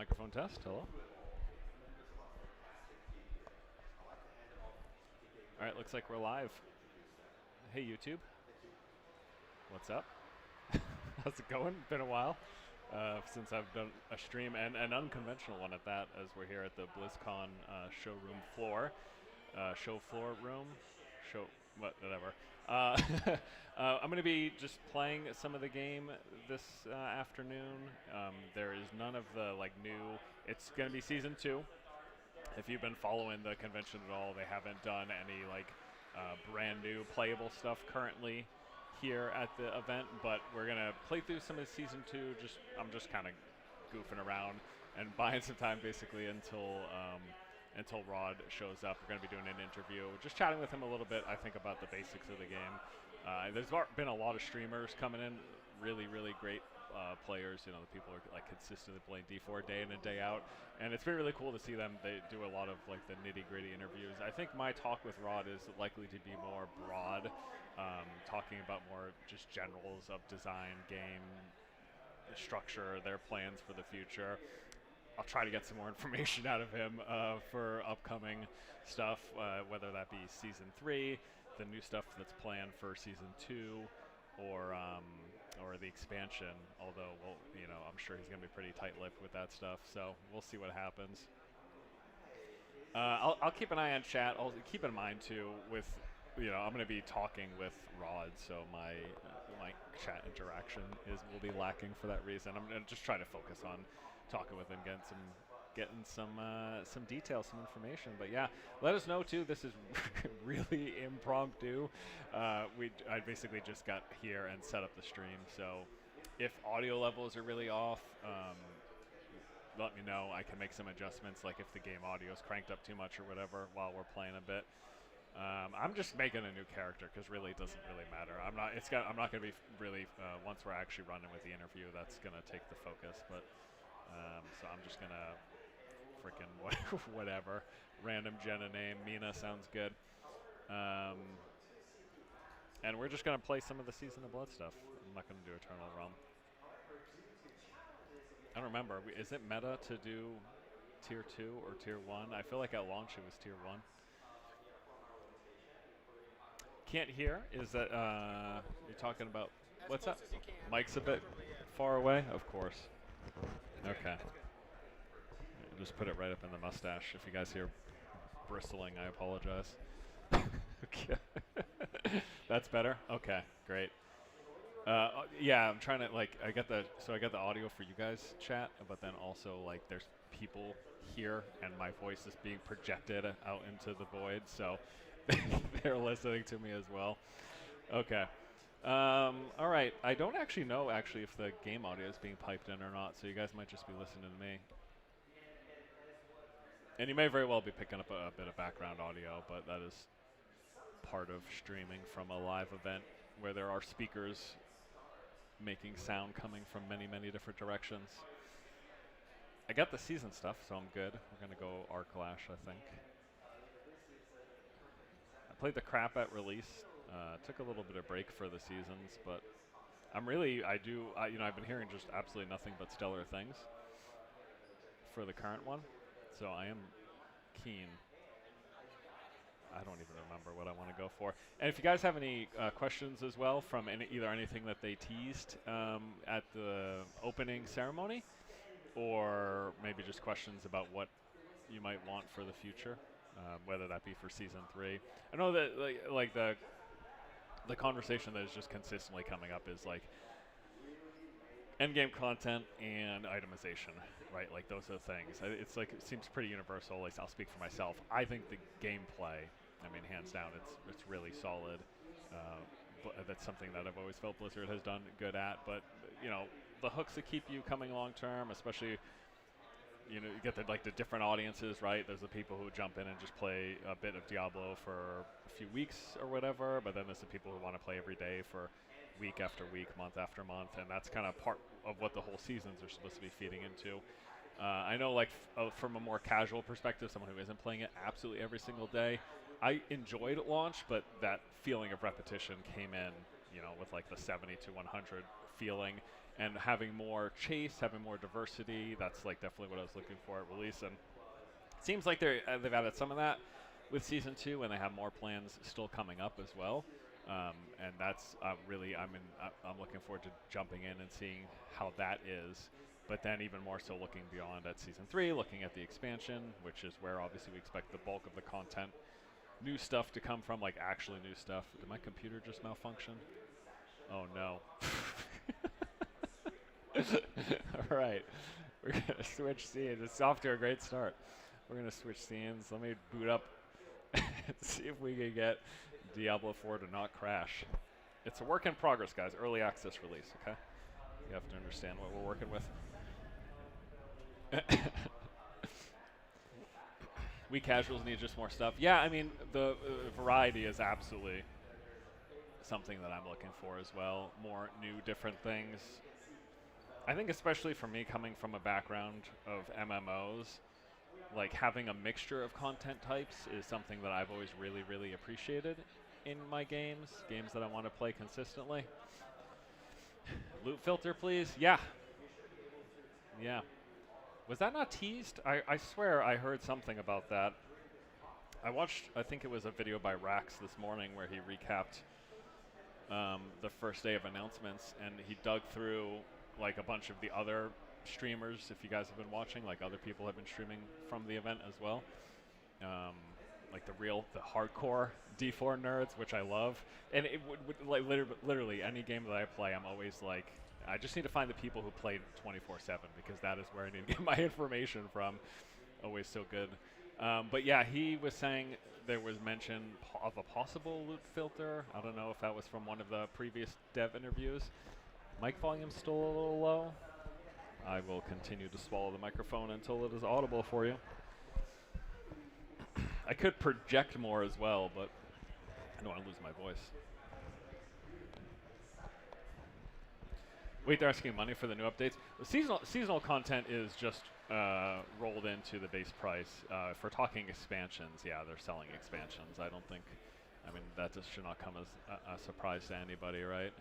Microphone test. Hello. All right, looks like we're live. Hey, YouTube. What's up? How's it going? Been a while since I've done a stream, and an unconventional one at that, as we're here at the Blizzcon showroom floor. Show floor room. Show, whatever. I'm going to be just playing some of the game this afternoon. There is none of the new. It's going to be season 2. If you've been following the convention at all, they haven't done any brand new playable stuff currently here at the event, but we're gonna play through some of season 2. I'm just kind of goofing around and buying some time basically until Rod shows up. We're gonna be doing an interview, just chatting with him a little bit. I think about the basics of the game. There's been a lot of streamers coming in, really great players. You know, the people are consistently playing D4 day in and day out, and it's been really cool to see them. They do a lot of the nitty-gritty interviews. I think my talk with Rod is likely to be more broad, talking about more just generals of design, game structure, their plans for the future. I'll try to get some more information out of him for upcoming stuff, whether that be season 3, the new stuff that's planned for season 2, or the expansion. Although, well, I'm sure he's gonna be pretty tight-lipped with that stuff. So we'll see what happens. I'll keep an eye on chat. I'll keep in mind too with, I'm gonna be talking with Rod, so my chat interaction will be lacking for that reason. I'm gonna just try to focus on talking with him, getting some details, some information. But yeah, let us know too. This is really impromptu. I basically just got here and set up the stream, so if audio levels are really off, let me know. I can make some adjustments, like if the game audio is cranked up too much or whatever while we're playing a bit. I'm just making a new character because really it doesn't really matter. I'm not going to be really once we're actually running with the interview. That's going to take the focus, but. So I'm just gonna freaking whatever, random Jenna name. Mina sounds good. And we're just gonna play some of the Season of Blood stuff. I'm not gonna do Eternal Realm. I don't remember. Is it meta to do tier 2 or tier 1? I feel like at launch it was tier 1. Can't hear. Is that you're talking about? What's up? Mike's a bit far away. Of course. Okay. Just put it right up in the mustache. If you guys hear bristling, I apologize. Okay. That's better? Okay, great. Yeah, I'm trying to I got the audio for you guys chat, but then also there's people here and my voice is being projected out into the void, so they're listening to me as well. Okay. All right. I don't actually know if the game audio is being piped in or not, so you guys might just be listening to me. And you may very well be picking up a bit of background audio, but that is part of streaming from a live event where there are speakers making sound coming from many different directions. I got the season stuff, so I'm good. We're going to go Arclash, I think. I played the crap at release. Took a little bit of break for the seasons, but I've been hearing just absolutely nothing but stellar things for the current one, so I am keen. I don't even remember what I want to go for. And if you guys have any questions as well from either anything that they teased at the opening ceremony, or maybe just questions about what you might want for the future, whether that be for season 3. I know that the conversation that is just consistently coming up is endgame content and itemization, right? Those are the things. It's it seems pretty universal. I'll speak for myself. I think the gameplay, hands down, it's really solid. But that's something that I've always felt Blizzard has done good at. But the hooks that keep you coming long term, especially. You get the different audiences, right? There's the people who jump in and just play a bit of Diablo for a few weeks or whatever, but then there's the people who want to play every day for week after week, month after month, and that's kind of part of what the whole seasons are supposed to be feeding into. I know, from a more casual perspective, someone who isn't playing it absolutely every single day, I enjoyed at launch, but that feeling of repetition came in, with like the 70 to 100 feeling, and having more chase, having more diversity. That's like definitely what I was looking for at release, and it seems like they've added some of that with season 2, and they have more plans still coming up as well. And that's really I'm looking forward to jumping in and seeing how that is. But then even more so looking beyond at season 3, looking at the expansion, which is where obviously we expect the bulk of the content, new stuff to come from, like actually new stuff. Did my computer just malfunction? Oh no. All right, we're gonna switch scenes. It's off to a great start. We're gonna switch scenes. Let me boot up and see if we can get Diablo 4 to not crash. It's a work in progress, guys. Early access release, okay? You have to understand what we're working with. We casuals need just more stuff. Yeah, I mean, the variety is absolutely something that I'm looking for as well. More new, different things. I think especially for me, coming from a background of MMOs, like having a mixture of content types is something that I've always really, really appreciated in my games that I want to play consistently. Loot filter, please. Yeah. Yeah. Was that not teased? I swear I heard something about that. I watched, I think it was a video by Rax this morning where he recapped the first day of announcements, and he dug through like a bunch of the other streamers, if you guys have been watching, like other people have been streaming from the event as well. Like the hardcore D4 nerds, which I love. And it would like literally any game that I play, I'm always like, I just need to find the people who played 24/7 because that is where I need to get my information from. Always so good. But yeah, he was saying there was mention of a possible loot filter. I don't know if that was from one of the previous dev interviews. Mic volume's still a little low. I will continue to swallow the microphone until it is audible for you. I could project more as well, but I don't want to lose my voice. Wait, they're asking money for the new updates. The seasonal content is just rolled into the base price. If we're talking expansions, yeah, they're selling expansions. I mean, that just should not come as a surprise to anybody, right?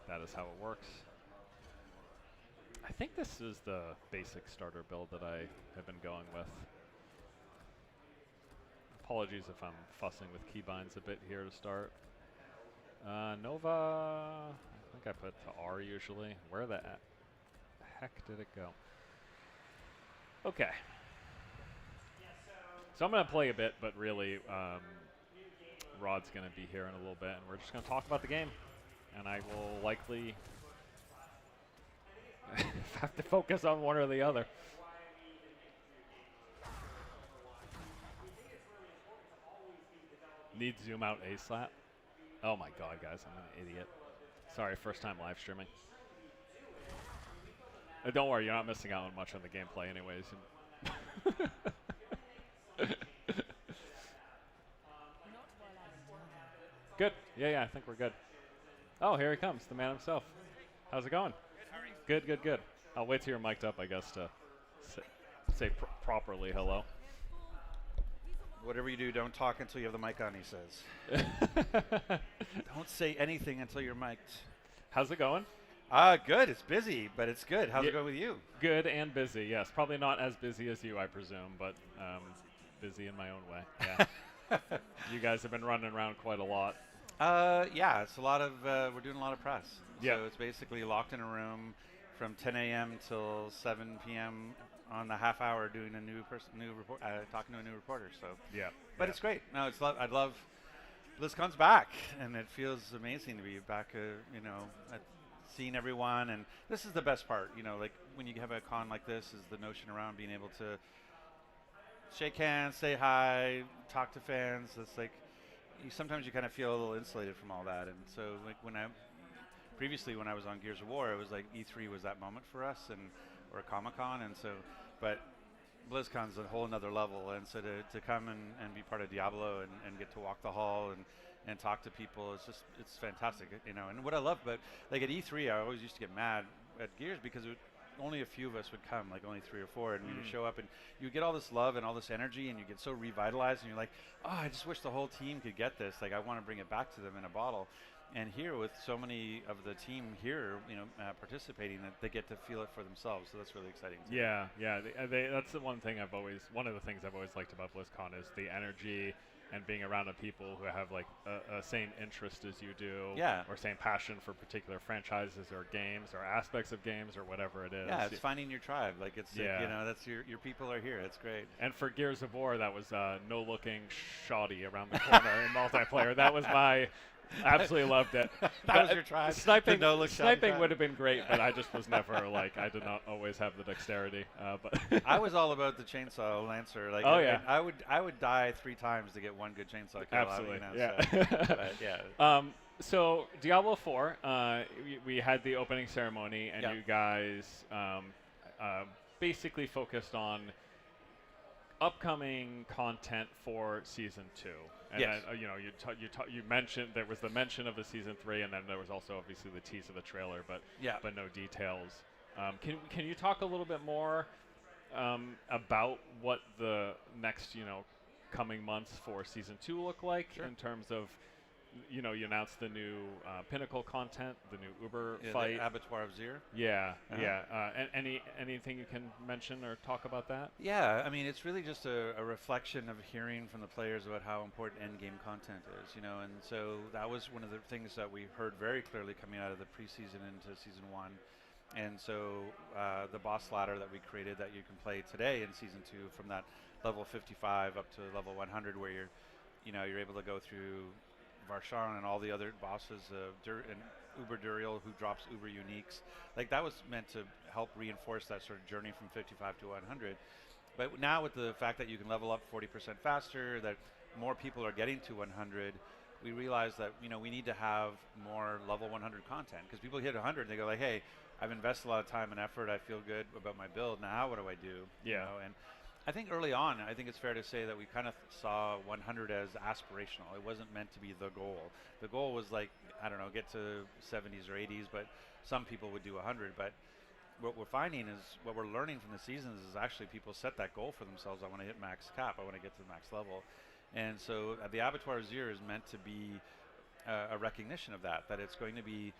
That is how it works. I think this is the basic starter build that I have been going with. Apologies if I'm fussing with keybinds a bit here to start. Nova, I think I put to R usually. Where the heck did it go? Okay. So I'm going to play a bit, but really Rod's going to be here in a little bit, and we're just going to talk about the game. And I will likely have to focus on one or the other. Need zoom out A-slap? Oh my god, guys, I'm an idiot. Sorry, first time live streaming. Don't worry, you're not missing out on much on the gameplay anyways. Good. Yeah, I think we're good. Oh, here he comes, the man himself. How's it going? Good, good, good. I'll wait till you're mic'd up, I guess, to say properly hello. Whatever you do, don't talk until you have the mic on, he says. Don't say anything until you're mic'd. How's it going? Good. It's busy, but it's good. How's it going with you? Good and busy, yes. Probably not as busy as you, I presume, but busy in my own way. Yeah. You guys have been running around quite a lot. Yeah, it's a lot of, we're doing a lot of press. Yeah. So it's basically locked in a room from 10 a.m. till 7 p.m. on the half hour doing a new report, talking to a new reporter. So yeah, but it's great. No, it's I'd love BlizzCon's back, and it feels amazing to be back. Seeing everyone, and this is the best part. Like when you have a con like this, is the notion around being able to shake hands, say hi, talk to fans. It's like sometimes you kind of feel a little insulated from all that, and so like previously when I was on Gears of War, it was like E3 was that moment for us, or Comic-Con, and so, but BlizzCon's a whole nother level, and so to come and be part of Diablo and get to walk the hall and talk to people, it's fantastic, And what I love, but like at E3, I always used to get mad at Gears because only a few of us would come, like only 3 or 4, and we would show up, and you get all this love and all this energy, and you get so revitalized, and you're like, oh, I just wish the whole team could get this. Like, I want to bring it back to them in a bottle. And here, with so many of the team here, participating, that they get to feel it for themselves. So that's really exciting. Yeah, yeah. That's the one thing one of the things I've always liked about BlizzCon is the energy and being around the people who have like a same interest as you do, or same passion for particular franchises or games or aspects of games or whatever it is. Yeah, it's finding your tribe. Like it's, that's your people are here. It's great. And for Gears of War, that was no looking shoddy around the corner in multiplayer. That was my. Absolutely loved it. That was your tribe. Sniping would have been great, but I just was never like, I did not always have the dexterity. But I was all about the chainsaw lancer. Like, I would die 3 times to get one good chainsaw kill. Absolutely, yeah. So Diablo IV, we had the opening ceremony, and you guys basically focused on upcoming content for season 2. And yes. then, you mentioned there was the mention of the season 3, and then there was also obviously the tease of the trailer, but no details. Can you talk a little bit more about what the next coming months for season 2 look like in terms of you announced the new Pinnacle content, the new Uber fight, the Abattoir of Zir. And anything you can mention or talk about that? Yeah, I mean, it's really just a reflection of hearing from the players about how important endgame content is, and so that was one of the things that we heard very clearly coming out of the preseason into season 1. And so the boss ladder that we created that you can play today in season 2, from that level 55 up to level 100, where you're able to go through Varshan and all the other bosses, and Uber Duriel, who drops Uber uniques. Like, that was meant to help reinforce that sort of journey from 55 to 100. But now with the fact that you can level up 40% faster, that more people are getting to 100, we realize that we need to have more level 100 content, because people hit 100 and they go like, hey, I've invested a lot of time and effort, I feel good about my build, now what do I do? And I think early on, I think it's fair to say that we kind of saw 100 as aspirational. It wasn't meant to be the goal. The goal was like, I don't know, get to 70s or 80s, but some people would do 100. But what we're finding is, what we're learning from the seasons is actually people set that goal for themselves. I want to hit max cap. I want to get to the max level. And so the Abattoir of Zir is meant to be a recognition of that it's going to be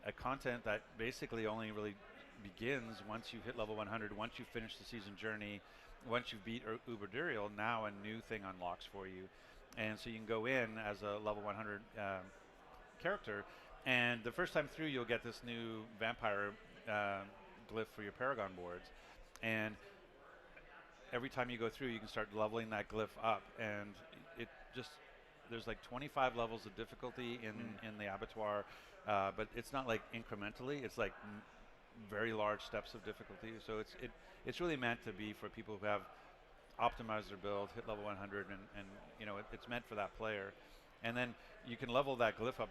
a content that basically only really begins once you hit level 100, once you finish the season journey. Once you beat Uber Duriel, now a new thing unlocks for you. And so you can go in as a level 100 character, and the first time through you'll get this new vampire glyph for your Paragon boards. And every time you go through, you can start leveling that glyph up, and it just, there's like 25 levels of difficulty in the Abattoir, but it's not like incrementally, it's like very large steps of difficulty. So it's really meant to be for people who have optimized their build, hit level 100, and it's meant for that player. And then you can level that glyph up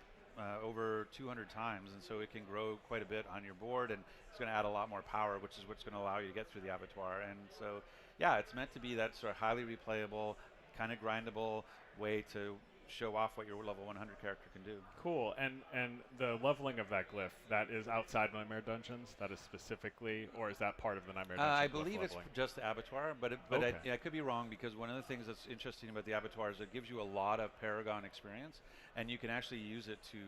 over 200 times, and so it can grow quite a bit on your board, and it's going to add a lot more power, which is what's going to allow you to get through the Abattoir. And so, yeah, it's meant to be that sort of highly replayable, kind of grindable way to show off what your level 100 character can do. Cool. And the leveling of that glyph, that is outside Nightmare Dungeons? That is specifically, or is that part of the Nightmare Dungeons? I believe it's just the Abattoir, but I could be wrong, because one of the things that's interesting about the Abattoir is it gives you a lot of Paragon experience, and you can actually use it to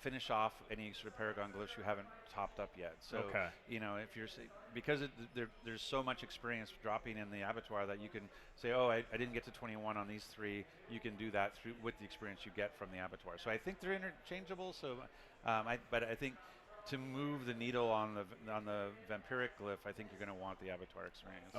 finish off any sort of Paragon glyphs you haven't topped up yet. So, if you're because there's so much experience dropping in the Abattoir that you can say, oh, I didn't get to 21 on these 3. You can do that through with the experience you get from the Abattoir. So I think they're interchangeable. So, but I think to move the needle on the vampiric glyph, I think you're going to want the Abattoir experience.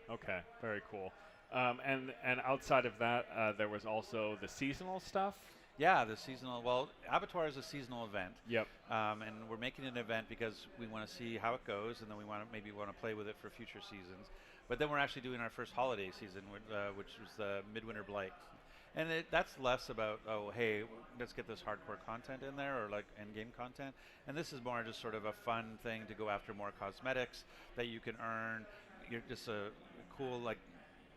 Okay, very cool. And outside of that, there was also the seasonal stuff. Yeah, the seasonal. Well, Abattoir is a seasonal event. Yep. And we're making an event because we want to see how it goes, and then we want to play with it for future seasons. But then we're actually doing our first holiday season, which was the Midwinter Blight. And that's less about, oh, hey, let's get this hardcore content in there, or like end-game content. And this is more just sort of a fun thing to go after more cosmetics that you can earn. You're just a cool, like,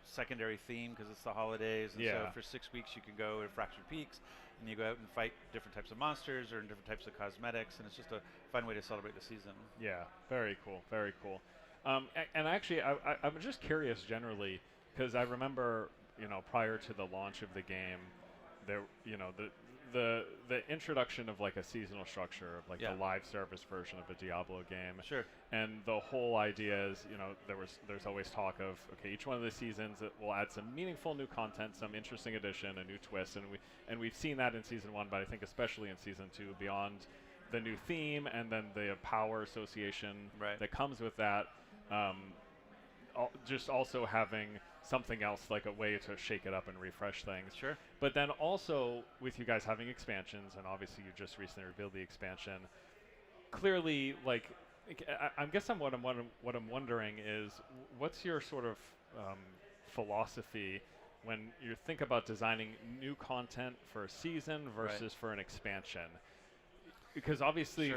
secondary theme because it's the holidays. And so for 6 weeks you can go to Fractured Peaks and you go out and fight different types of monsters or different types of cosmetics, and it's just a fun way to celebrate the season. Yeah, very cool, very cool. And actually, I'm just curious generally, because I remember, prior to the launch of the game, there, the introduction of like a seasonal structure of like Yeah. the live service version of a Diablo game. Sure. And the whole idea is, there's always talk of, okay, each one of the seasons it will add some meaningful new content, some interesting addition, a new twist, and we've seen that in season 1, but I think especially in season 2, beyond the new theme and then the power association that comes with that, just also having something else, like a way to shake it up and refresh things. Sure. But then also with you guys having expansions, and obviously you just recently revealed the expansion. Clearly, like, I guess what I'm wondering is, what's your sort of philosophy when you think about designing new content for a season versus for an expansion? Because obviously,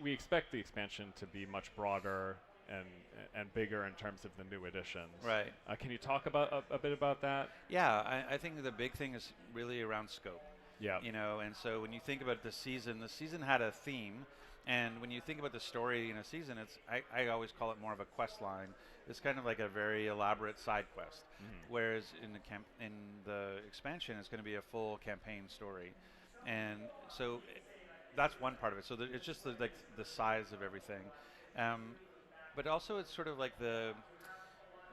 we expect the expansion to be much broader and bigger in terms of the new additions. Right. Can you talk about a bit about that? Yeah, I think the big thing is really around scope. Yeah. And so when you think about the season had a theme, and when you think about the story in a season, I always call it more of a quest line. It's kind of like a very elaborate side quest, whereas in the expansion, it's going to be a full campaign story, and so that's one part of it. So it's just the size of everything. But also it's sort of like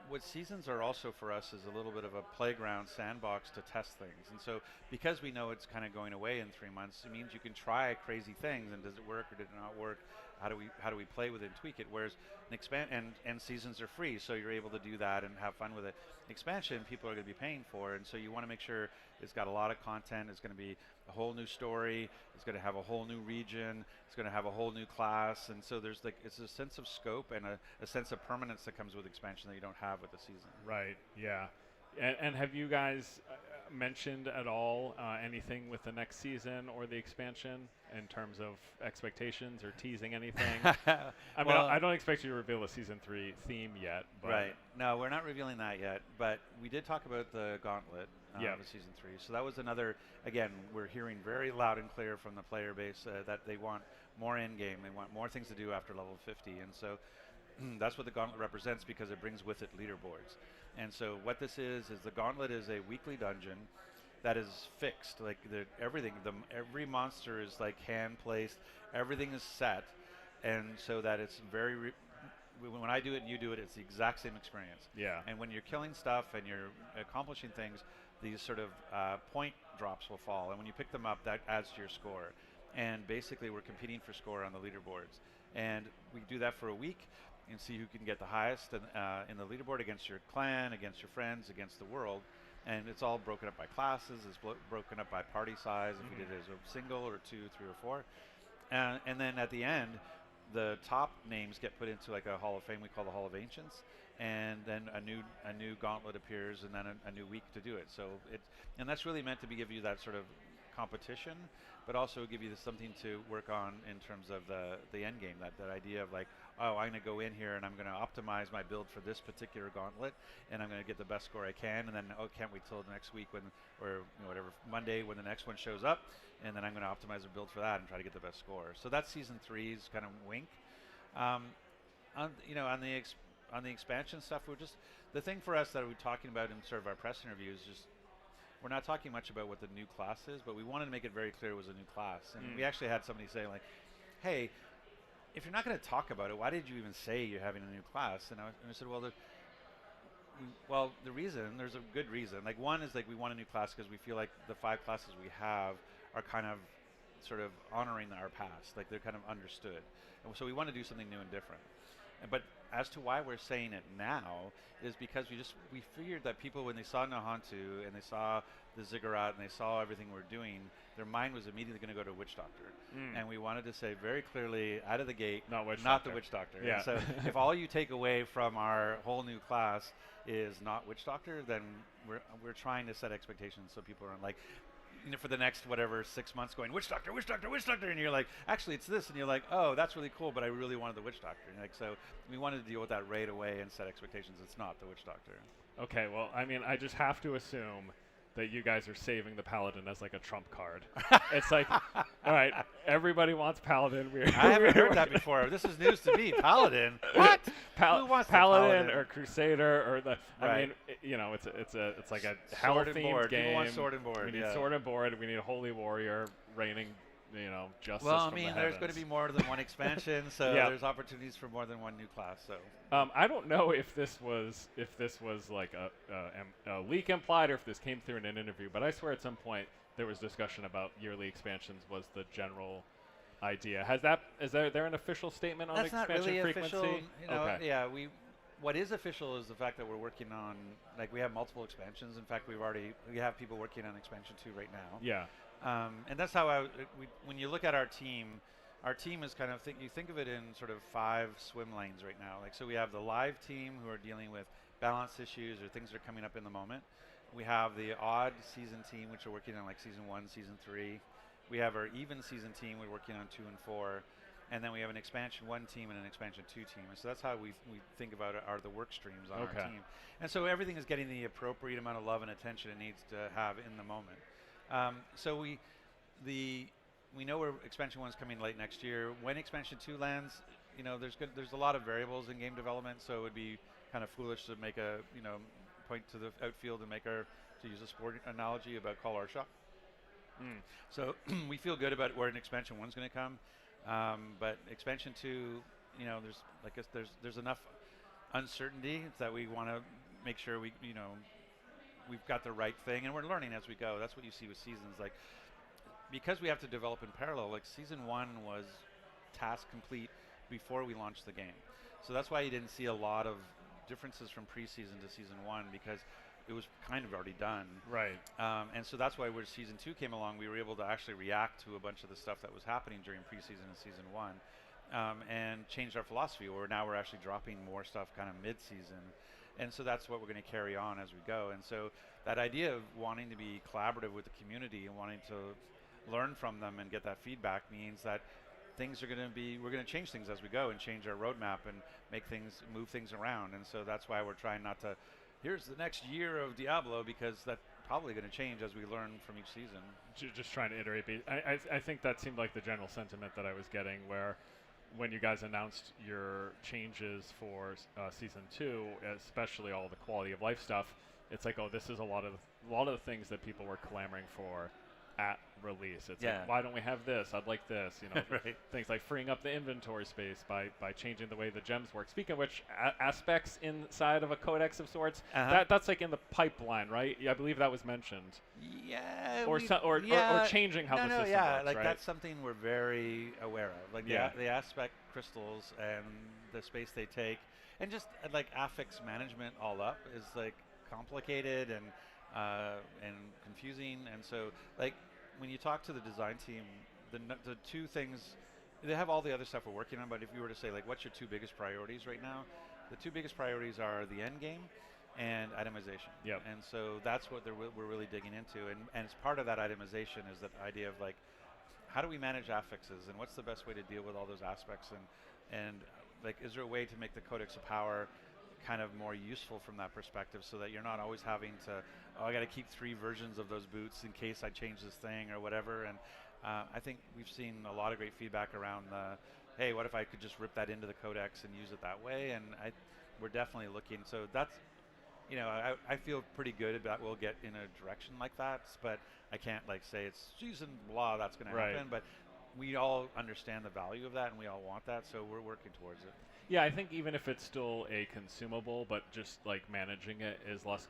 what seasons are also for us is a little bit of a playground sandbox to test things. And so because we know it's kind of going away in 3 months, it means you can try crazy things, and does it work or did it not work? How do we play with it and tweak it? Whereas and seasons are free, so you're able to do that and have fun with it. Expansion, people are going to be paying for, and so you want to make sure it's got a lot of content. It's going to be a whole new story. It's going to have a whole new region. It's going to have a whole new class, and so there's it's a sense of scope and a sense of permanence that comes with expansion that you don't have with the season. Right. Yeah. And have you guys mentioned at all anything with the next season or the expansion in terms of expectations or teasing anything? I mean, I don't expect you to reveal a season 3 theme yet. But right. No, we're not revealing that yet. But we did talk about the Gauntlet of season 3. So that was another. Again, we're hearing very loud and clear from the player base that they want more in game. They want more things to do after level 50, and so that's what the Gauntlet represents, because it brings with it leaderboards. And so what this is the Gauntlet is a weekly dungeon that is fixed. Like everything, every monster is like hand placed. Everything is set, and so that it's very. When I do it and you do it, it's the exact same experience. Yeah. And when you're killing stuff and you're accomplishing things, these sort of point drops will fall, and when you pick them up, that adds to your score. And basically, we're competing for score on the leaderboards, and we do that for a week and see who can get the highest in the leaderboard against your clan, against your friends, against the world. And it's all broken up by classes. It's broken up by party size, if we did it as a single or 2, 3, or 4. And then at the end, the top names get put into like a Hall of Fame we call the Hall of Ancients, and then a new gauntlet appears, and then a new week to do it. So and that's really meant to give you that sort of competition, but also give you something to work on in terms of the end game. That idea of like, oh, I'm going to go in here and I'm going to optimize my build for this particular gauntlet, and I'm going to get the best score I can, and then can't wait till the next week whatever Monday when the next one shows up, and then I'm going to optimize a build for that and try to get the best score. So that's season 3's kind of wink. On the expansion stuff, the thing for us that we're talking about in sort of our press interviews, just we're not talking much about what the new class is, but we wanted to make it very clear it was a new class. And we actually had somebody say like, hey, if you're not going to talk about it, why did you even say you're having a new class? And I said, well, the reason, there's a good reason. Like, one is like we want a new class because we feel like the 5 classes we have are kind of sort of honoring our past. Like, they're kind of understood. And so we want to do something new and different. But as to why we're saying it now is because we figured that people, when they saw Nahantu and they saw the ziggurat and they saw everything we're doing, their mind was immediately going to go to Witch Doctor. And we wanted to say very clearly out of the gate, not the Witch Doctor. Yeah. And so if all you take away from our whole new class is not Witch Doctor, then we're trying to set expectations so people aren't like, for the next 6 months going, Witch Doctor, Witch Doctor, Witch Doctor, and you're like, actually it's this, and you're like, oh, that's really cool, but I really wanted the Witch Doctor. And so we wanted to deal with that right away and set expectations. It's not the Witch Doctor. Okay, well, I mean, I just have to assume that you guys are saving the Paladin as like a trump card. It's like, all right, everybody wants Paladin. I haven't heard that before. This is news to me. Paladin? What? Who wants the Paladin or Crusader or the? Right. I mean, it's like a Sword and Hell-themed board. game. People want sword and board. We need sword and board. We need a holy warrior reigning, justice. Well, I from mean, the there's heavens. going to be more than one expansion, so Yeah. there's opportunities for more than one new class. So I don't know if this was like a leak implied or if this came through in an interview, but I swear at some point there was discussion about yearly expansions was the general idea. Is there an official statement on that's not expansion really frequency? official. Okay. Yeah, what is official is the fact that we're working on, like, we have multiple expansions. In fact, we have people working on expansion 2 right now. Yeah. And that's how when you look at our team is kind of, you think of it in sort of 5 swim lanes right now. Like, so we have the live team who are dealing with balance issues or things that are coming up in the moment. We have the odd season team, which are working on like season 1, season 3. We have our even season team, we're working on 2 and 4. And then we have an expansion 1 team and an expansion 2 team. And so that's how we think about it, are the work streams on our team. And so everything is getting the appropriate amount of love and attention it needs to have in the moment. So we know where expansion 1 is coming late next year. When expansion 2 lands, there's a lot of variables in game development, so it would be kind of foolish to make a point to the outfield and to use a sport analogy about call our shot. So we feel good about where an expansion 1 is going to come, but expansion 2, there's enough uncertainty that we want to make sure we've got the right thing, and we're learning as we go. That's what you see with seasons. Like, because we have to develop in parallel, like season 1 was task complete before we launched the game. So that's why you didn't see a lot of differences from preseason to season 1, because it was kind of already done. Right. And so that's why when season 2 came along, we were able to actually react to a bunch of the stuff that was happening during preseason and season 1, and changed our philosophy, where now we're actually dropping more stuff kind of mid-season. And so that's what we're going to carry on as we go. And so that idea of wanting to be collaborative with the community and wanting to learn from them and get that feedback means that we're going to change things as we go and change our roadmap and move things around. And so that's why we're trying not to, here's the next year of Diablo, because that's probably going to change as we learn from each season. Just trying to iterate. I think that seemed like the general sentiment that I was getting, where when you guys announced your changes for season 2, especially all the quality of life stuff, it's like, oh, this is a lot of the things that people were clamoring for at release. It's like, why don't we have this? I'd like this. Right. Things like freeing up the inventory space by changing the way the gems work. Speaking of which, aspects inside of a codex of sorts, that's like in the pipeline, right? Yeah, I believe that was mentioned. Yeah. Or changing how the system works, like right? That's something we're very aware of. Like the aspect crystals and the space they take, and just like affix management all up is like complicated and confusing. And so, like, when you talk to the design team, the 2 things, they have all the other stuff we're working on, but if you were to say, like, what's your 2 biggest priorities right now, the 2 biggest priorities are the end game and itemization. Yep. And so that's what we're really digging into, and as part of that itemization is that idea of, like, how do we manage affixes, and what's the best way to deal with all those aspects, and like, is there a way to make the Codex of Power kind of more useful from that perspective, so that you're not always having to, I got to keep 3 versions of those boots in case I change this thing or whatever. And I think we've seen a lot of great feedback around hey, what if I could just rip that into the Codex and use it that way? And we're definitely looking. So that's, I feel pretty good about we'll get in a direction like that, but I can't like say it's season blah that's going to happen. But we all understand the value of that, and we all want that, so we're working towards it. Yeah, I think even if it's still a consumable, but just like managing it is less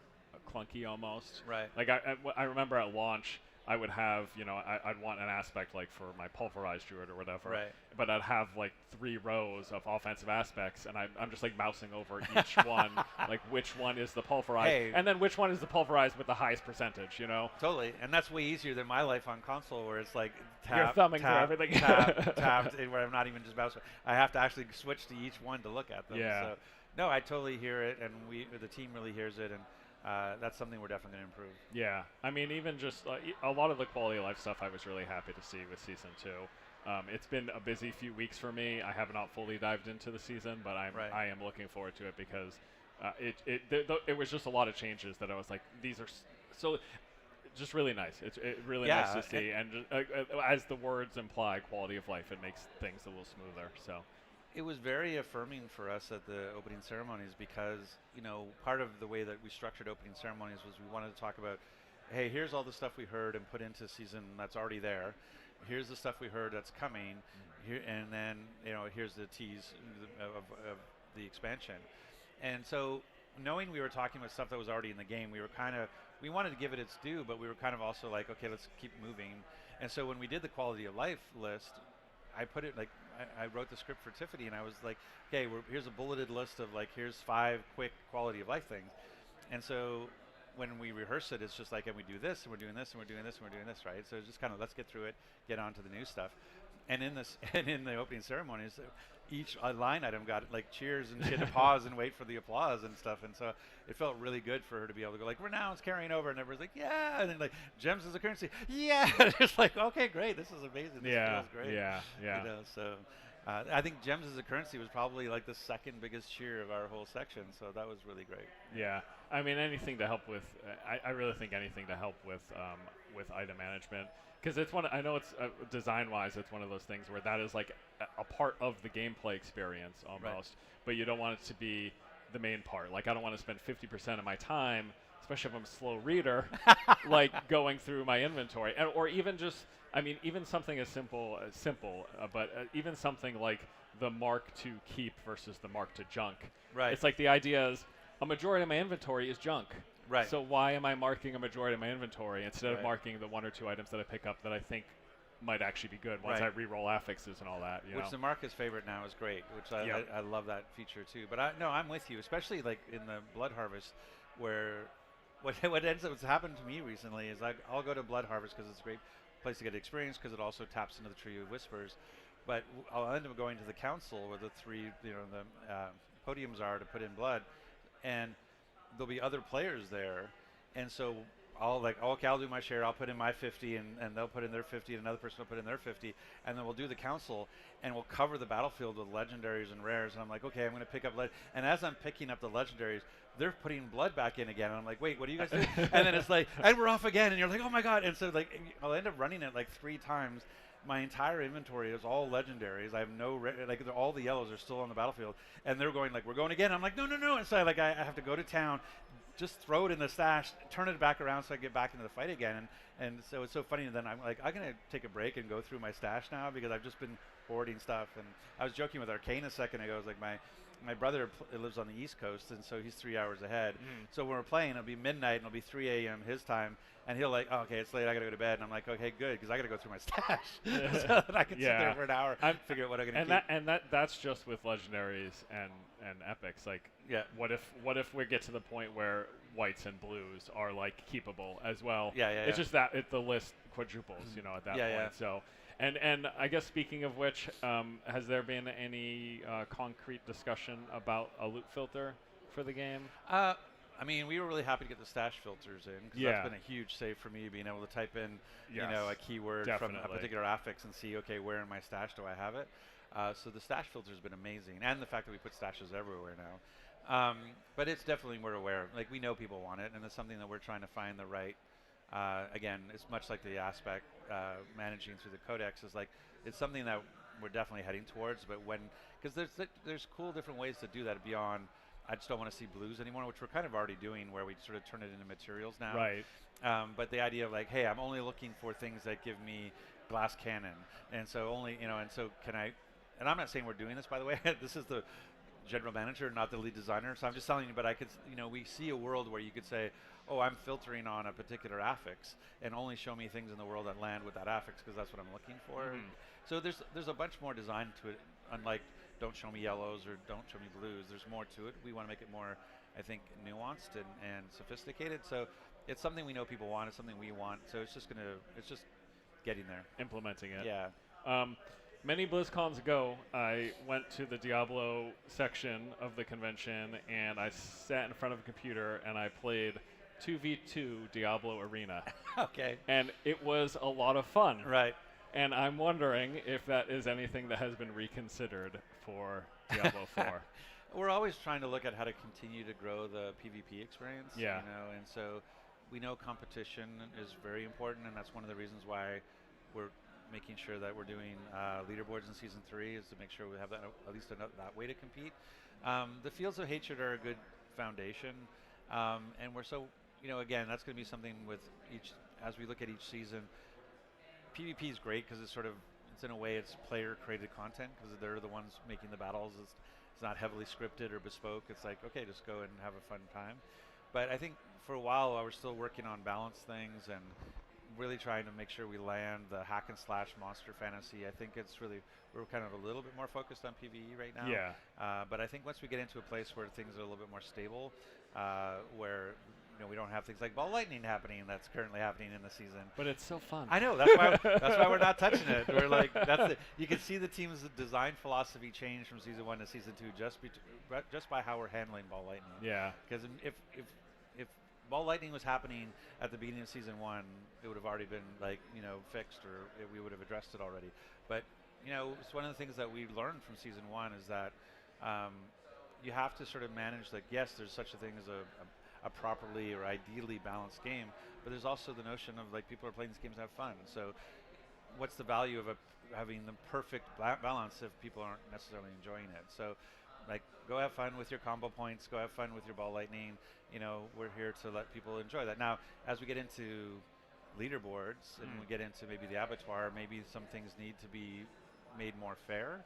clunky almost. Right. Like I remember at launch, I would have, I'd want an aspect like for my pulverized druid or whatever. Right. But I'd have like 3 rows of offensive aspects, and I'm just like mousing over each one, like which one is the pulverized, and then which one is the pulverized with the highest percentage, Totally, and that's way easier than my life on console, where it's like you're thumbing through everything, tabbed, where I'm not even just mousing. I have to actually switch to each one to look at them. Yeah. So, no, I totally hear it, and the team really hears it, and that's something we're definitely going to improve. Yeah, I mean, even just a lot of the quality of life stuff I was really happy to see with season 2. It's been a busy few weeks for me. I have not fully dived into the season, but I am looking forward to it, because it was just a lot of changes that I was like, these are so. just really nice. It's really Yeah, nice to see, and as the words imply, quality of life. It makes things a little smoother. So it was very affirming for us at the opening ceremonies because, part of the way that we structured opening ceremonies was we wanted to talk about, hey, here's all the stuff we heard and put into season that's already there. Here's the stuff we heard that's coming, here, and then here's the tease of the expansion. And so, knowing we were talking about stuff that was already in the game, we wanted to give it its due, but we were kind of also like, okay, let's keep moving. And so when we did the quality of life list, I put it like, I wrote the script for Tiffany, and I was like, okay, here's a bulleted list of like, here's 5 quick quality of life things. And so when we rehearse it, it's just like, and we do this, and we're doing this, and we're doing this, and we're doing this, right? So it's just kind of, let's get through it, get on to the new stuff. And in this, and in the opening ceremonies, each line item got like cheers, and she had to pause and wait for the applause and stuff. And so it felt really good for her to be able to go like, renown's carrying over, and everyone's like, yeah, and then like, gems as a currency, yeah. It's like, okay, great, this is amazing. This feels great. Yeah. So I think gems as a currency was probably like the second biggest cheer of our whole section. So that was really great. Yeah, I mean anything to help with. I really think anything to help with item management. Because it's one, I know it's design-wise, it's one of those things where that is like a part of the gameplay experience almost, right. But you don't want it to be the main part. Like I don't want to spend 50% of my time, especially if I'm a slow reader, like going through my inventory, or even just, I mean, even something as simple, but even something like the mark to keep versus the mark to junk. Right. It's like the idea is a majority of my inventory is junk. Right. So why am I marking a majority of my inventory instead of marking the 1 or 2 items that I pick up that I think might actually be good once I re-roll affixes and all that? Which the Marcus favorite now is great, which I love that feature too. But I'm with you, especially like in the Blood Harvest, where what ends up what's happened to me recently is I'll go to Blood Harvest because it's a great place to get experience because it also taps into the Tree of Whispers. But I'll end up going to the council where the 3 the podiums are to put in blood, and there'll be other players there, and so I'll do my share, I'll put in my 50, and they'll put in their 50, and another person will put in their 50, and then we'll do the council, and we'll cover the battlefield with legendaries and rares, and I'm like, okay, I'm going to pick up and as I'm picking up the legendaries, they're putting blood back in again, and I'm like, wait, what are you guys doing? And then it's like, and we're off again, and you're like, oh my god, and so like, I'll end up running it like 3 times. My entire inventory is all legendaries. I have no all the yellows are still on the battlefield, and they're going like, we're going again. I'm like, no. And so I have to go to town, just throw it in the stash, turn it back around so I get back into the fight again. And so it's so funny. And then I'm like, I'm gonna take a break and go through my stash now because I've just been hoarding stuff. And I was joking with Arcane a second ago. I was like, my brother lives on the East Coast, and so he's 3 hours ahead. So when we're playing, it'll be midnight, and it'll be 3 a.m. his time, and he'll like, oh, okay, it's late, I gotta go to bed. And I'm like, okay, good, because I gotta go through my stash, so that I can sit there for an hour and figure out what I'm gonna keep. That's just with legendaries and epics. Like, what if we get to the point where whites and blues are like keepable as well? It's just that the list quadruples, at that point. So. And I guess speaking of which, has there been any concrete discussion about a loot filter for the game? I mean, we were really happy to get the stash filters in because that's been a huge save for me, being able to type in, a keyword from a particular affix and see, okay, where in my stash do I have it? So the stash filter has been amazing, and the fact that we put stashes everywhere now. But it's definitely, we're aware. Like, we know people want it, and it's something that we're trying to find the right. Again, it's much like the aspect managing through the codex is like, it's something that we're definitely heading towards, but because there's cool different ways to do that beyond, I just don't want to see blues anymore, which we're kind of already doing where we sort of turn it into materials now. Right. But the idea of like, hey, I'm only looking for things that give me glass cannon. And so only, and so can I, and I'm not saying we're doing this, by the way, this is the general manager, not the lead designer. So I'm just telling you, but I could, we see a world where you could say, oh, I'm filtering on a particular affix and only show me things in the world that land with that affix because that's what I'm looking for. So there's a bunch more design to it, unlike don't show me yellows or don't show me blues. There's more to it. We want to make it more, I think, nuanced and sophisticated. So it's something we know people want. It's something we want. So it's just getting there. Implementing it. Yeah. Many BlizzCons ago, I went to the Diablo section of the convention, and I sat in front of a computer, and I played 2v2 Diablo Arena. Okay. And it was a lot of fun. Right. And I'm wondering if that is anything that has been reconsidered for Diablo 4. We're always trying to look at how to continue to grow the PvP experience. Yeah. And so we know competition is very important, and that's one of the reasons why we're making sure that we're doing leaderboards in Season 3, is to make sure we have that at least that way to compete. The Fields of Hatred are a good foundation, and we're so, again, that's going to be something with each, as we look at each season. PvP is great because it's in a way, it's player-created content, because they're the ones making the battles. It's not heavily scripted or bespoke. It's like, okay, just go and have a fun time. But I think for a while, I was still working on balance things and really trying to make sure we land the hack and slash monster fantasy. I think we're kind of a little bit more focused on PvE right now. Yeah. But I think once we get into a place where things are a little bit more stable, where we don't have things like ball lightning happening, that's currently happening in the season. But it's so fun. I know, that's why we're not touching it. We're like, you can see the team's design philosophy change from Season 1 to Season 2 just by how we're handling ball lightning. Yeah. Because if ball lightning was happening at the beginning of Season 1, it would have already been fixed, or we would have addressed it already. But it's one of the things that we learned from Season 1 is that you have to sort of manage, like, yes, there's such a thing as a properly or ideally balanced game, but there's also the notion of, like, people are playing these games to have fun. So what's the value of having the perfect balance if people aren't necessarily enjoying it? So, like, go have fun with your combo points, go have fun with your ball lightning. We're here to let people enjoy that. Now, as we get into leaderboards and we get into maybe the Abattoir, maybe some things need to be made more fair.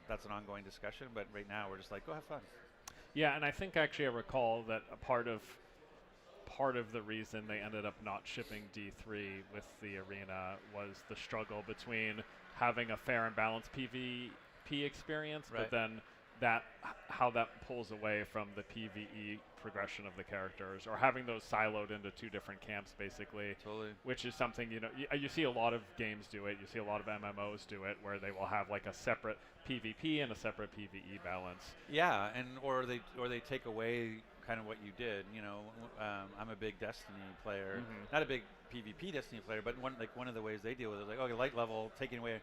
That's an ongoing discussion, but right now we're just like, go have fun. Yeah, and I think actually I recall that a part of the reason they ended up not shipping D3 with the arena was the struggle between having a fair and balanced PvP experience, right, but then how that pulls away from the PvE progression of the characters, or having those siloed into two different camps, basically. Totally. Which is something, you see a lot of games do it. You see a lot of MMOs do it, where they will have like a separate PvP and a separate PvE balance. Yeah, or they take away kind of what you did. I'm a big Destiny player, not a big PvP Destiny player, but one of the ways they deal with it is like, okay, light level, taking away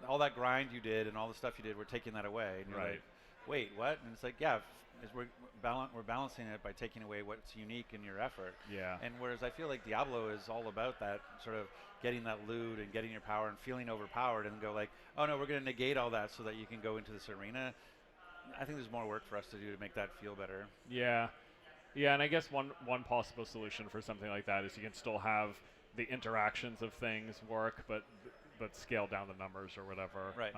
all that grind you did and all the stuff you did, we're taking that away. And you're like, wait, what? And it's like, yeah, we're balancing it by taking away what's unique in your effort. Yeah. And whereas I feel like Diablo is all about that sort of getting that loot and getting your power and feeling overpowered, and go like, oh no, we're going to negate all that so that you can go into this arena. I think there's more work for us to do to make that feel better. Yeah. Yeah, and I guess one possible solution for something like that is you can still have the interactions of things work, but scale down the numbers or whatever. Right.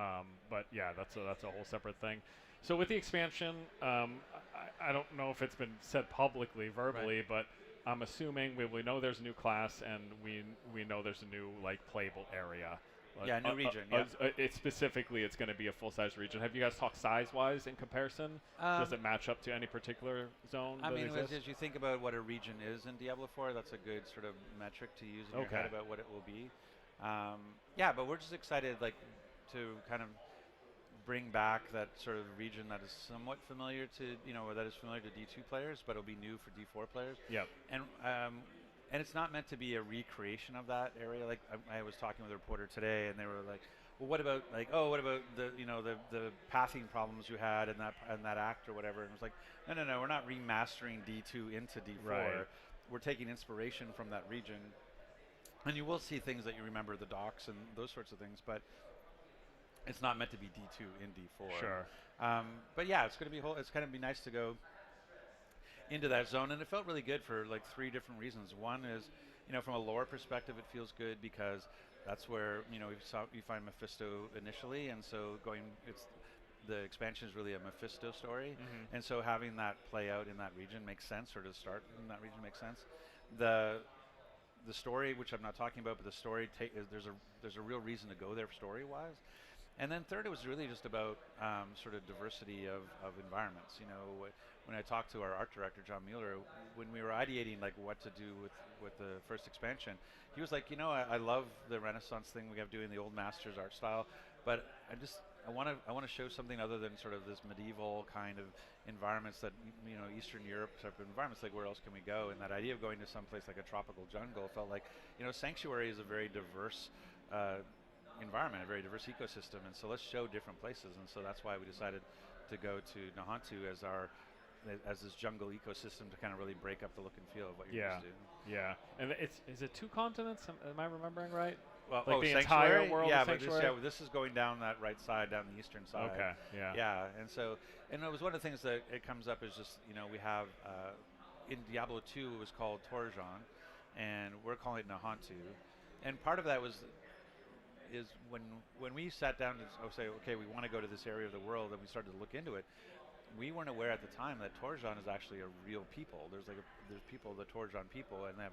But yeah, that's a whole separate thing. So with the expansion, I don't know if it's been said publicly, verbally, but I'm assuming we know there's a new class, and we know there's a new, like, playable area. Yeah, new region. Specifically, it's going to be a full-size region. Have you guys talked size-wise in comparison? Does it match up to any particular zone? I mean, as you think about what a region is in Diablo 4, that's a good sort of metric to use in your head about what it will be. Yeah, but we're just excited, like, to kind of bring back that sort of region that is somewhat familiar to, or that is familiar to D2 players, but it'll be new for D4 players. Yep. And it's not meant to be a recreation of that area. Like, I was talking with a reporter today, and they were like, well, what about the the pathing problems you had in that act or whatever? And it was like, no, we're not remastering D2 into D4. Right. We're taking inspiration from that region, and you will see things that you remember, the docks and those sorts of things, but it's not meant to be D2 in D4. Sure. But yeah, it's going to be nice to go into that zone, and it felt really good for like three different reasons. One is, from a lore perspective, it feels good because that's where you find Mephisto initially, and so the expansion is really a Mephisto story, and so having that play out in that region makes sense, or to start in that region makes sense. The story, which I'm not talking about, but the story there's a real reason to go there story-wise. And then third, it was really just about sort of diversity of environments. When I talked to our art director, John Mueller, when we were ideating like what to do with the first expansion, he was like, I love the Renaissance thing we have doing, the old masters art style, but I want to show something other than sort of this medieval kind of environments that Eastern Europe type of environments. Like, where else can we go? And that idea of going to some place like a tropical jungle felt like, Sanctuary is a very diverse environment, a very diverse ecosystem, and so let's show different places. And so that's why we decided to go to Nahantu as our as this jungle ecosystem to kind of really break up the look and feel of what you're Yeah. used to. Yeah. And is it 2 continents? Am I remembering right? Well, Like the Sanctuary? entire world yeah, of but Sanctuary? this is going down that right side, down the eastern side. Okay. Yeah. Yeah, and so, and it was one of the things that it comes up is just, we have, in Diablo 2 it was called Torjon, and we're calling it Nahantu. And part of that is when we sat down to say, okay, we want to go to this area of the world, and we started to look into it, we weren't aware at the time that Torjon is actually a real people. There's people, the Torjon people, and they have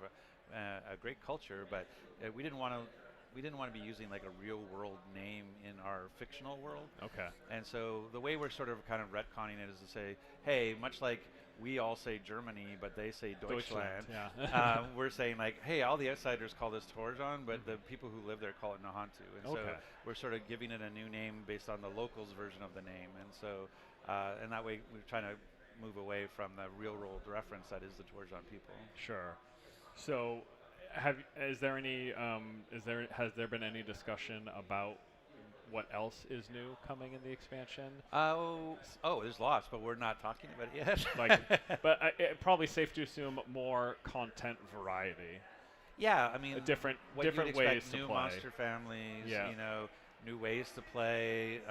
a great culture, but we didn't want to be using like a real world name in our fictional world. Okay. And so the way we're sort of kind of retconning it is to say, hey, much like we all say Germany, but they say Deutschland. Yeah. We're saying like, hey, all the outsiders call this Torjon, but the people who live there call it Nahantu. And so we're sort of giving it a new name based on the locals' version of the name. And so, and that way we're trying to move away from the real world reference that is the Torjon people. Sure. So, has there been any discussion about what else is new coming in the expansion? There's lots, but we're not talking about it yet. But probably safe to assume more content variety. Yeah, I mean, different ways to play. New monster families, new ways to play.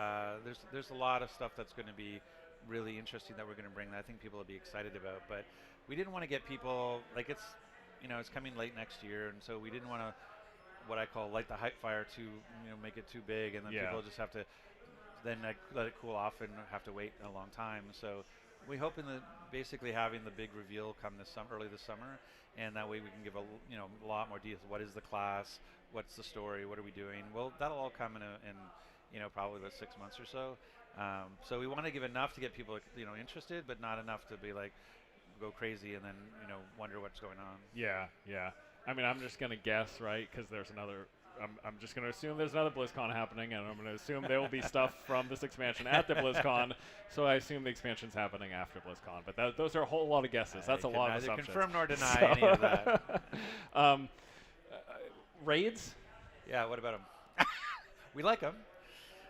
There's a lot of stuff that's going to be really interesting that we're going to bring that I think people will be excited about. But we didn't want to get people like it's coming late next year, and so we didn't want to what I call light the hype fire to make it too big, and then people just have to then let it cool off and have to wait a long time. So we hope basically having the big reveal come early this summer, and that way we can give a lot more details. What is the class? What's the story? What are we doing? Well, that'll all come in probably about 6 months or so. So we want to give enough to get people interested, but not enough to be like go crazy and then wonder what's going on. Yeah. I mean, I'm just gonna guess, right? Because there's another. I'm just gonna assume there's another Blizzcon happening, and I'm gonna assume there will be stuff from this expansion at the Blizzcon. So I assume the expansion's happening after Blizzcon. But those are a whole lot of guesses. That's a lot of assumptions. Neither confirm nor deny any of that. Raids? Yeah. What about them? We like them.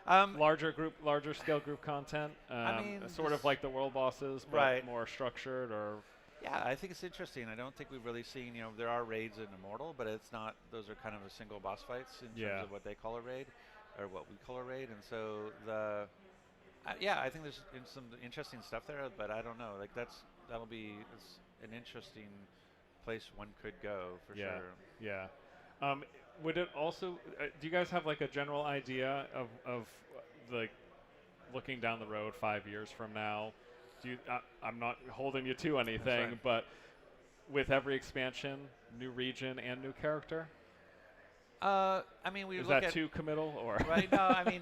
Larger scale group content. I mean, sort of like the world bosses, but more structured, or. Yeah, I think it's interesting. I don't think we've really seen, there are raids in Immortal, but it's not, those are kind of a single boss fights in terms of what they call a raid, or what we call a raid. And so I think there's some interesting stuff there, but I don't know. Like it's an interesting place one could go for sure. Yeah. Would it also, do you guys have like a general idea of like looking down the road 5 years from now? I'm not holding you to anything, but with every expansion, new region and new character? I mean, is that too committal, or? Right, no, I mean,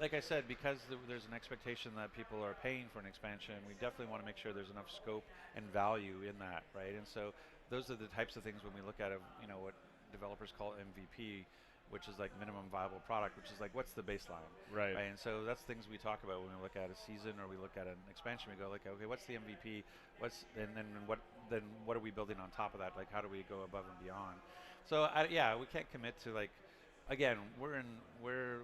like I said, because there's an expectation that people are paying for an expansion, we definitely want to make sure there's enough scope and value in that, right? And so those are the types of things when we look at what developers call MVP, which is like minimum viable product, which is like what's the baseline, right? And so that's things we talk about when we look at a season or we look at an expansion. We go like, okay, what's the MVP? Then what are we building on top of that? Like, how do we go above and beyond? So we can't commit to like, again, we're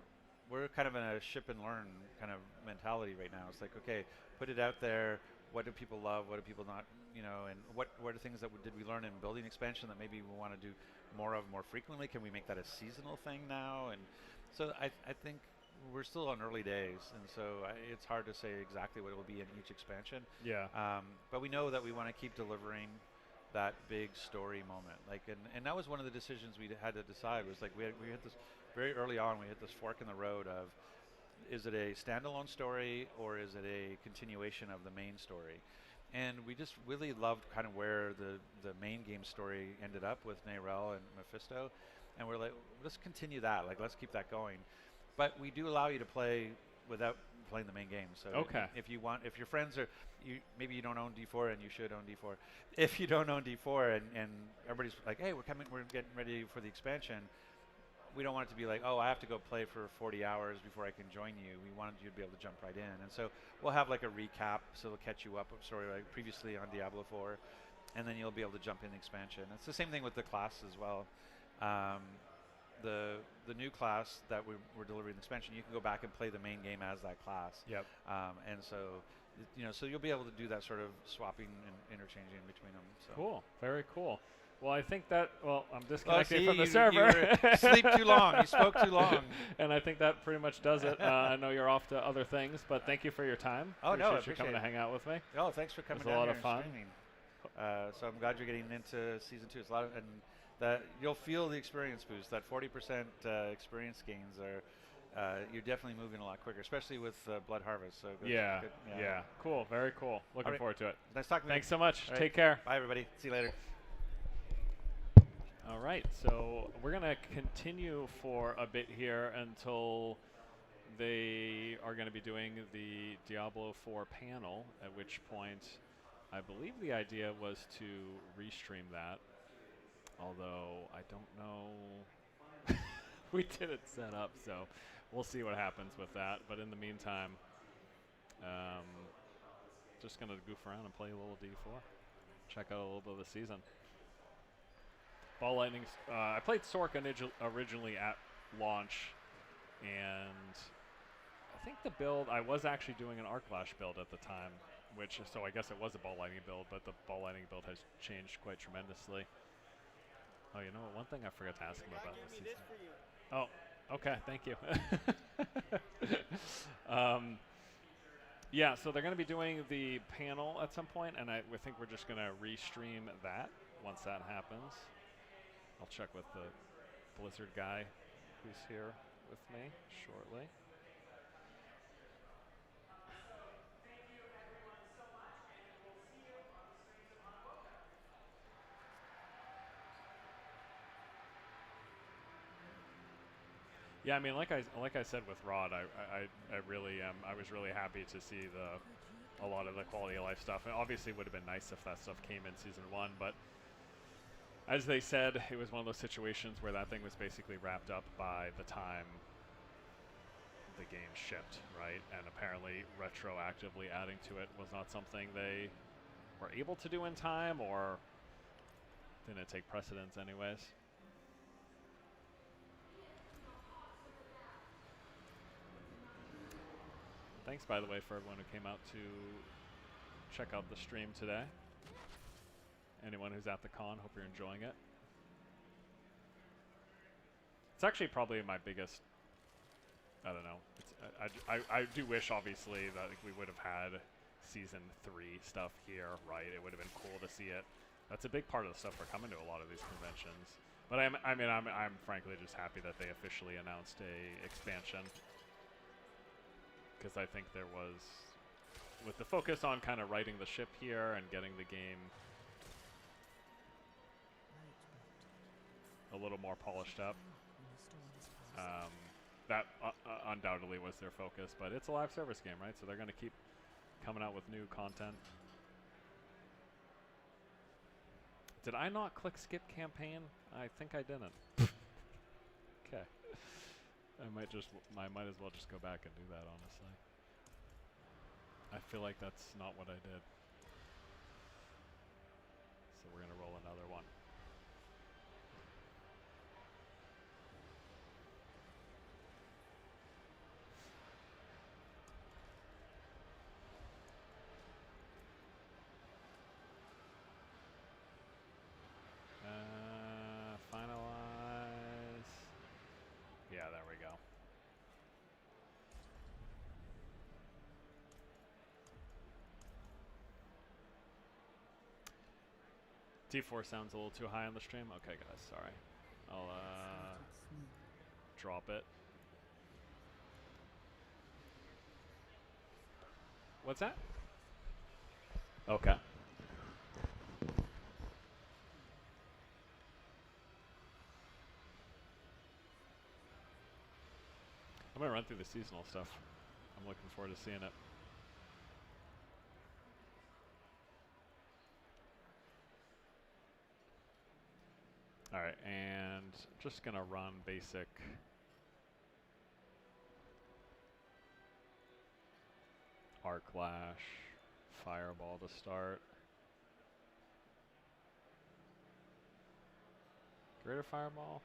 kind of in a ship and learn kind of mentality right now. It's like, okay, put it out there. What do people love? What do people not? And what are things that did we learn in building expansion that maybe we want to do more frequently? Can we make that a seasonal thing now? And so I think we're still on early days, and so it's hard to say exactly what it will be in each expansion. Yeah. But we know that we want to keep delivering that big story moment. Like, and that was one of the decisions we had to decide. Was like we hit this very early on. We hit this fork in the road of, is it a standalone story or is it a continuation of the main story? And we just really loved kind of where the main game story ended up with Neyrelle and Mephisto. And we're like, let's continue that. Like, let's keep that going. But we do allow you to play without playing the main game. So if you want, if your friends are, maybe you don't own D4 and you should own D4. If you don't own D4 and everybody's like, hey, we're getting ready for the expansion, we don't want it to be like, oh, I have to go play for 40 hours before I can join you. We wanted you to be able to jump right in. And so we'll have like a recap, so it'll catch you up of story like previously on Diablo 4, and then you'll be able to jump in the expansion. It's the same thing with the class as well. The new class that we're delivering the expansion, you can go back and play the main game as that class. Yep. And so So you'll be able to do that sort of swapping and interchanging between them. So. Cool. Very cool. Well, I think that, I'm disconnected see, from the you server. sleep too long. You spoke too long. And I think that pretty much does it. I know you're off to other things, but thank you for your time. Oh, no, I you coming to hang out with me. Oh, thanks for coming down here. It was a lot of fun. Streaming. So I'm glad you're getting into Season 2. It's a lot and that you'll feel the experience boost. That 40% experience gains are, you're definitely moving a lot quicker, especially with Blood Harvest. So good, yeah, good, yeah. Cool. Very cool. Looking forward to it. Nice talking to you. Thanks so much. Right. Take care. Bye, everybody. See you later. All right, so we're going to continue for a bit here until they are going to be doing the Diablo IV panel, at which point I believe the idea was to restream that, although I don't know. We didn't set up, so we'll see what happens with that. But in the meantime, just going to goof around and play a little D4, check out a little bit of the season. Ball Lightning's, I played Sork originally at launch, and I think the build, I was actually doing an Arclash build at the time, so I guess it was a Ball Lightning build, but the Ball Lightning build has changed quite tremendously. Oh, you know what, one thing I forgot to ask him about this season. Oh, okay, thank you. Yeah, so they're going to be doing the panel at some point, and I think we're just going to restream that once that happens. I'll check with the Blizzard guy who's here with me shortly. Yeah, I mean, like I said with Rod, I really I was really happy to see a lot of the quality of life stuff. And obviously, it would have been nice if that stuff came in Season 1, but as they said, it was one of those situations where that thing was basically wrapped up by the time the game shipped, right? And apparently retroactively adding to it was not something they were able to do in time, or didn't take precedence anyways. Thanks, by the way, for everyone who came out to check out the stream today. Anyone who's at the con, hope you're enjoying it. It's actually probably my biggest, I don't know. I do wish, obviously, that we would have had Season 3 stuff here, right? It would have been cool to see it. That's a big part of the stuff we're coming to a lot of these conventions. But I'm frankly just happy that they officially announced a expansion, because I think there was, with the focus on kind of righting the ship here and getting the game a little more polished up, that undoubtedly was their focus. But it's a live service game, right? So they're going to keep coming out with new content. Did I not click skip campaign? I think I didn't. Okay. I might as well just go back and do that, honestly. I feel like that's not what I did. So we're going to roll another one. Finalize. Yeah, there we go. D4 sounds a little too high on the stream. Okay, guys, sorry. I'll drop it. What's that? Okay. I'm going to run through the seasonal stuff. I'm looking forward to seeing it. Alright, and just going to run basic Arclash, Fireball to start. Greater Fireball?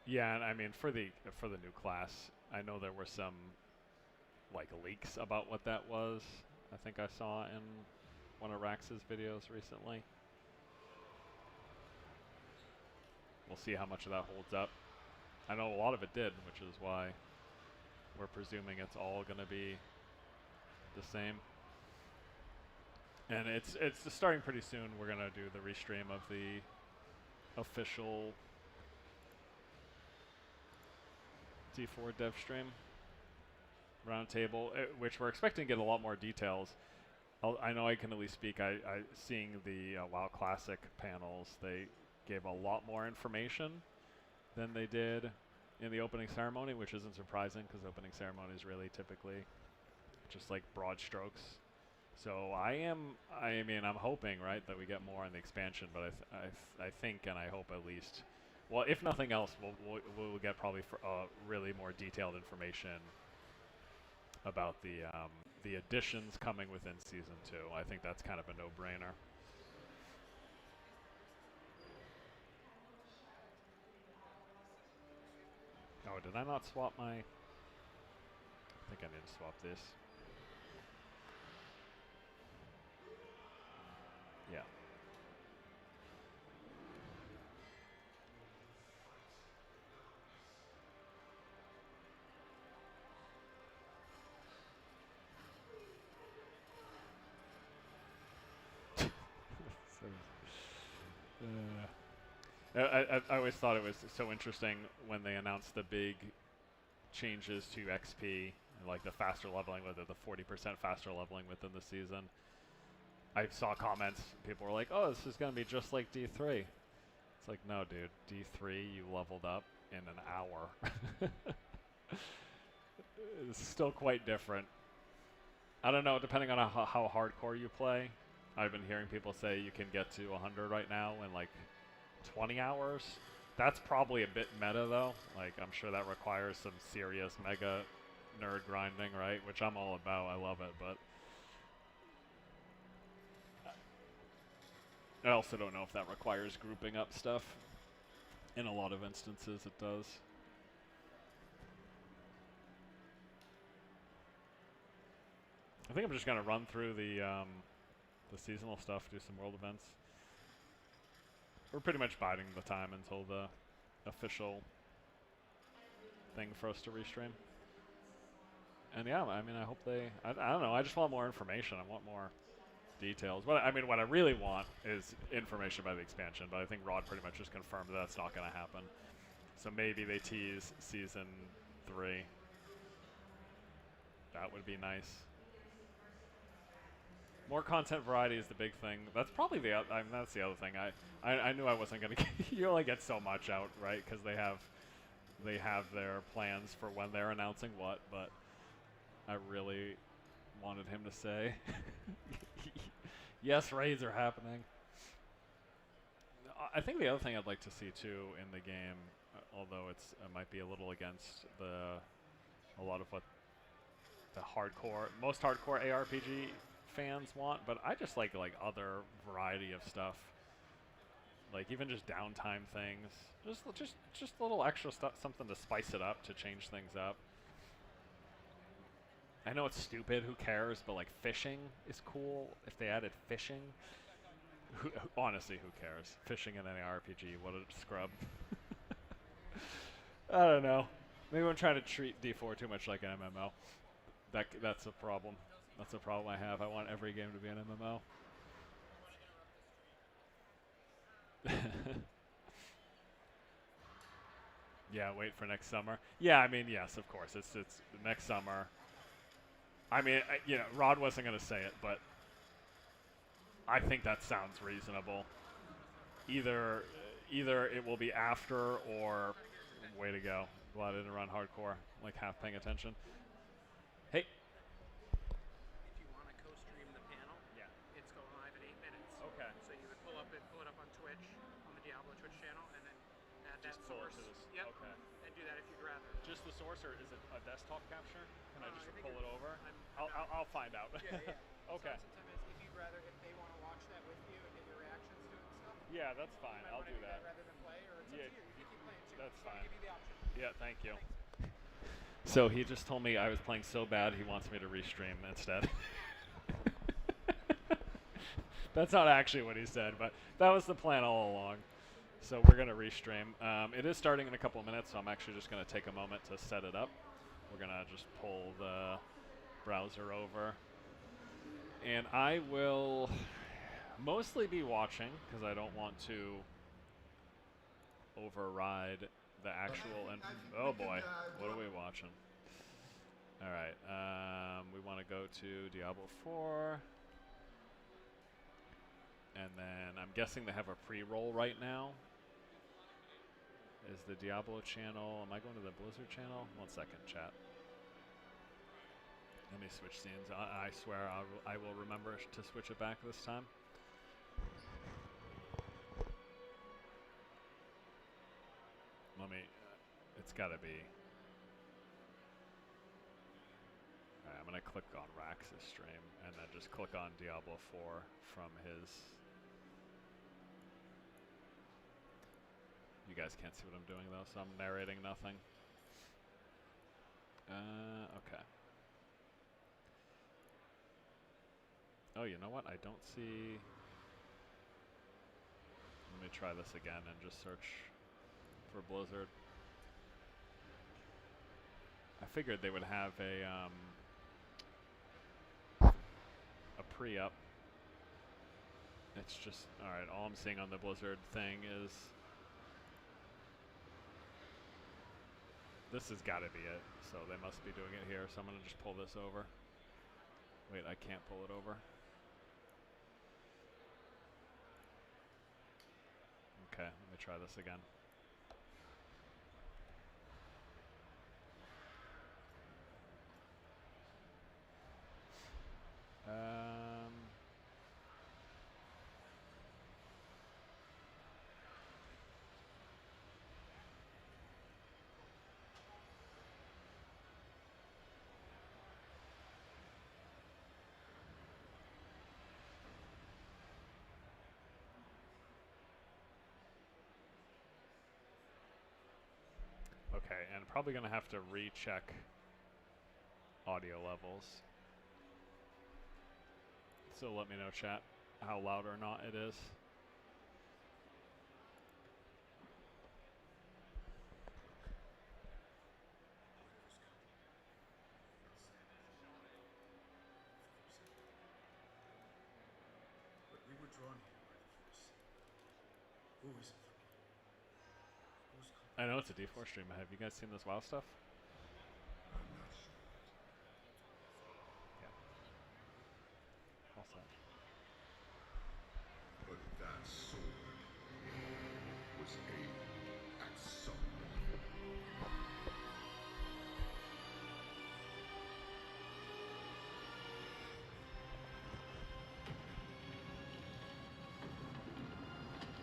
Yeah, and I mean for the new class, I know there were some like leaks about what that was. I think I saw in one of Rax's videos recently. We'll see how much of that holds up. I know a lot of it did, which is why we're presuming it's all going to be the same. And it's starting pretty soon. We're going to do the restream of the official D4 dev stream roundtable, which we're expecting to get a lot more details. I know I can at least speak. Seeing the WoW Classic panels, they gave a lot more information than they did in the opening ceremony, which isn't surprising because opening ceremony is really typically just like broad strokes. So I'm hoping, right, that we get more on the expansion, but I think and I hope at least, well, if nothing else, we'll get probably really more detailed information about the additions coming within Season 2. I think that's kind of a no-brainer. Oh, did I not swap my... I think I need to swap this. Yeah. I always thought it was so interesting when they announced the big changes to XP, like the faster leveling, whether the 40% faster leveling within the season. I saw comments, people were like, oh, this is going to be just like D3. It's like, no, dude, D3, you leveled up in an hour. It's still quite different. I don't know, depending on how hardcore you play. I've been hearing people say you can get to 100 right now in like 20 hours. That's probably a bit meta though. Like, I'm sure that requires some serious mega nerd grinding, right? Which I'm all about. I love it, but I also don't know if that requires grouping up stuff. In a lot of instances, it does. I think I'm just gonna run through the seasonal stuff, do some world events. We're pretty much biding the time until the official thing for us to restream. And yeah, I mean, I hope they... I don't know, I just want more information. I want more details. What I really want is information about the expansion, but I think Rod pretty much just confirmed that that's not going to happen. So maybe they tease Season 3. That would be nice. More content variety is the big thing. That's probably that's the other thing. I knew I wasn't going to get... You only get so much out, right? Because they have their plans for when they're announcing what, but I really wanted him to say, yes, raids are happening. I think the other thing I'd like to see too in the game, although it might be a little against a lot of what the most hardcore ARPG fans want, but I just like other variety of stuff, like even just downtime things, just a little extra stuff, something to spice it up, to change things up. I know it's stupid, who cares, but like fishing is cool. If they added fishing, honestly, who cares? Fishing in any RPG, what a scrub. I don't know. Maybe I'm trying to treat D4 too much like an MMO. That's a problem. That's a problem I have. I want every game to be an MMO. Yeah, wait for next summer. Yeah, I mean, yes, of course. It's next summer. I mean, Rod wasn't going to say it, but I think that sounds reasonable. Either it will be after, or way to go. Glad I didn't run hardcore, like half paying attention. Hey. If you want to co-stream the panel, yeah, it's going live in 8 minutes. Okay. So you would pull it up on Twitch, on the Diablo Twitch channel, and then add just that source. Yep. Okay. And do that if you'd rather. Just the source, or is it a desktop capture? Can I just pull it over? I'll find out. Yeah. Okay. So sometimes if you'd rather, if they want to watch that with you and get your reactions to it and stuff, Yeah, that's fine. You might I'll wanna do do that. rather than play, or it's Yeah, up to you. You can keep playing too. that's So I'll fine. give you the option. Yeah, thank you. Thanks. So he just told me I was playing so bad he wants me to restream instead. That's not actually what he said, but that was the plan all along. So we're going to restream. It is starting in a couple of minutes, so I'm actually just going to take a moment to set it up. We're going to just pull the browser over. And I will mostly be watching because I don't want to override the actual. Oh boy, what are we watching? All right, we want to go to Diablo 4. And then I'm guessing they have a pre-roll right now. Is the Diablo channel? Am I going to the Blizzard channel? 1 second, chat. Let me switch scenes. I swear I will remember to switch it back this time. Let me. It's got to be. Alright, I'm going to click on Rax's stream and then just click on Diablo 4 from his. You guys can't see what I'm doing though, so I'm narrating nothing. Okay. Oh, you know what? I don't see. Let me try this again and just search for Blizzard. I figured they would have a pre-up. It's just alright. All I'm seeing on the Blizzard thing is this has got to be it. So they must be doing it here. So I'm gonna just pull this over. Wait, I can't pull it over. Okay, let me try this again. Okay, and probably gonna have to recheck audio levels. So let me know, chat, how loud or not it is. But we were drawn here by the force. Who is it? Who's calling? I know it's a D4 stream. Have you guys seen this WoW stuff? I'm not sure. Yeah. All set. But that sword was aimed at someone.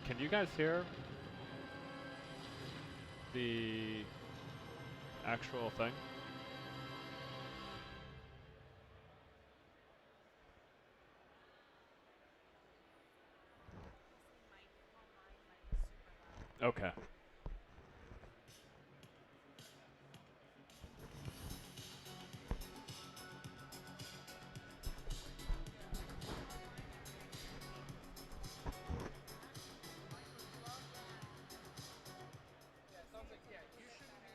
Can you guys hear the actual thing? Okay. Yeah, it sounds like you shouldn't be.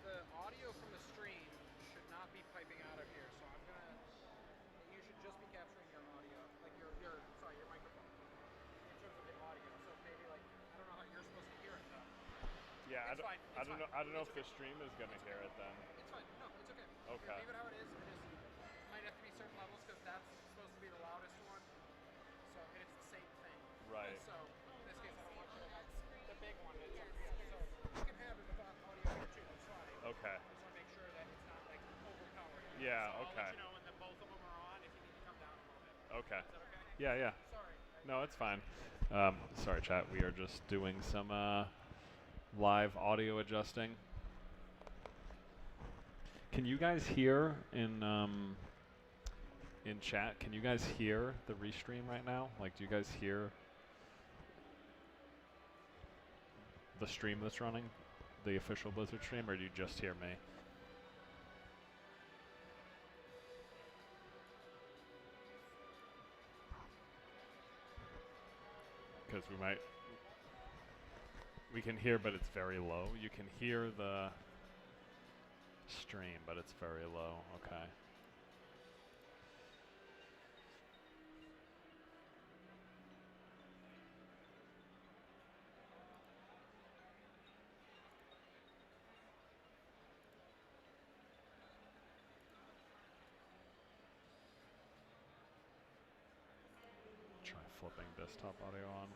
The audio from the stream should not be piping out of here. So I'm gonna. You should just be capturing your audio, like your microphone, in terms of the audio. So maybe like I don't know how you're supposed to hear it though. Yeah, It's fine. I don't know. I don't know if the stream is gonna hear it then. It's fine. No, it's okay. Okay. Leave it how it is. It just might have to be certain levels because that's supposed to be the loudest one. So and it's the same thing. Right. So in this case, I don't want you to have the big one. So you can have it without audio here too. That's fine. Okay. I just want to make sure that it's not like overpowered. Yeah. So Okay. I'll let you know when both of them are on if you need to come down a little bit. Okay. Is that okay? Yeah. Yeah. Sorry. No, it's fine. Sorry, chat. We are just doing some live audio adjusting. Can you guys hear in in chat, can you guys hear the restream right now? Like, do you guys hear the stream that's running, the official Blizzard stream, or do you just hear me? Because we can hear, but it's very low. You can hear the stream, but it's very low. Okay. Try flipping desktop audio on.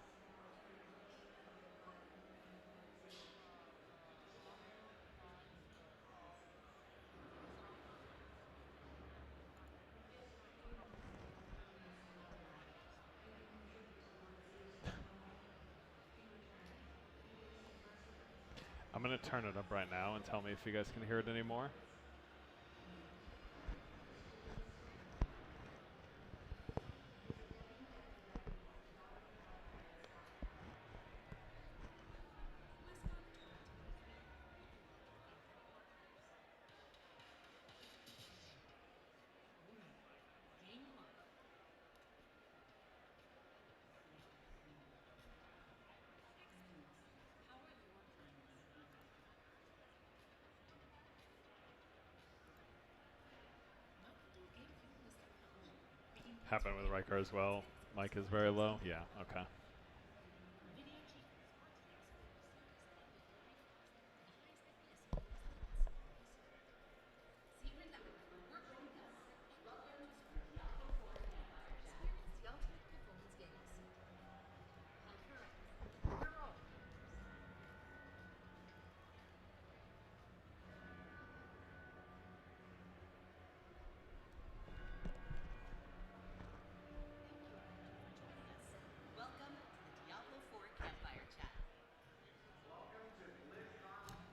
I'm going to turn it up right now and tell me if you guys can hear it anymore. Happened with Riker as well. Mic is very low. Yeah, okay.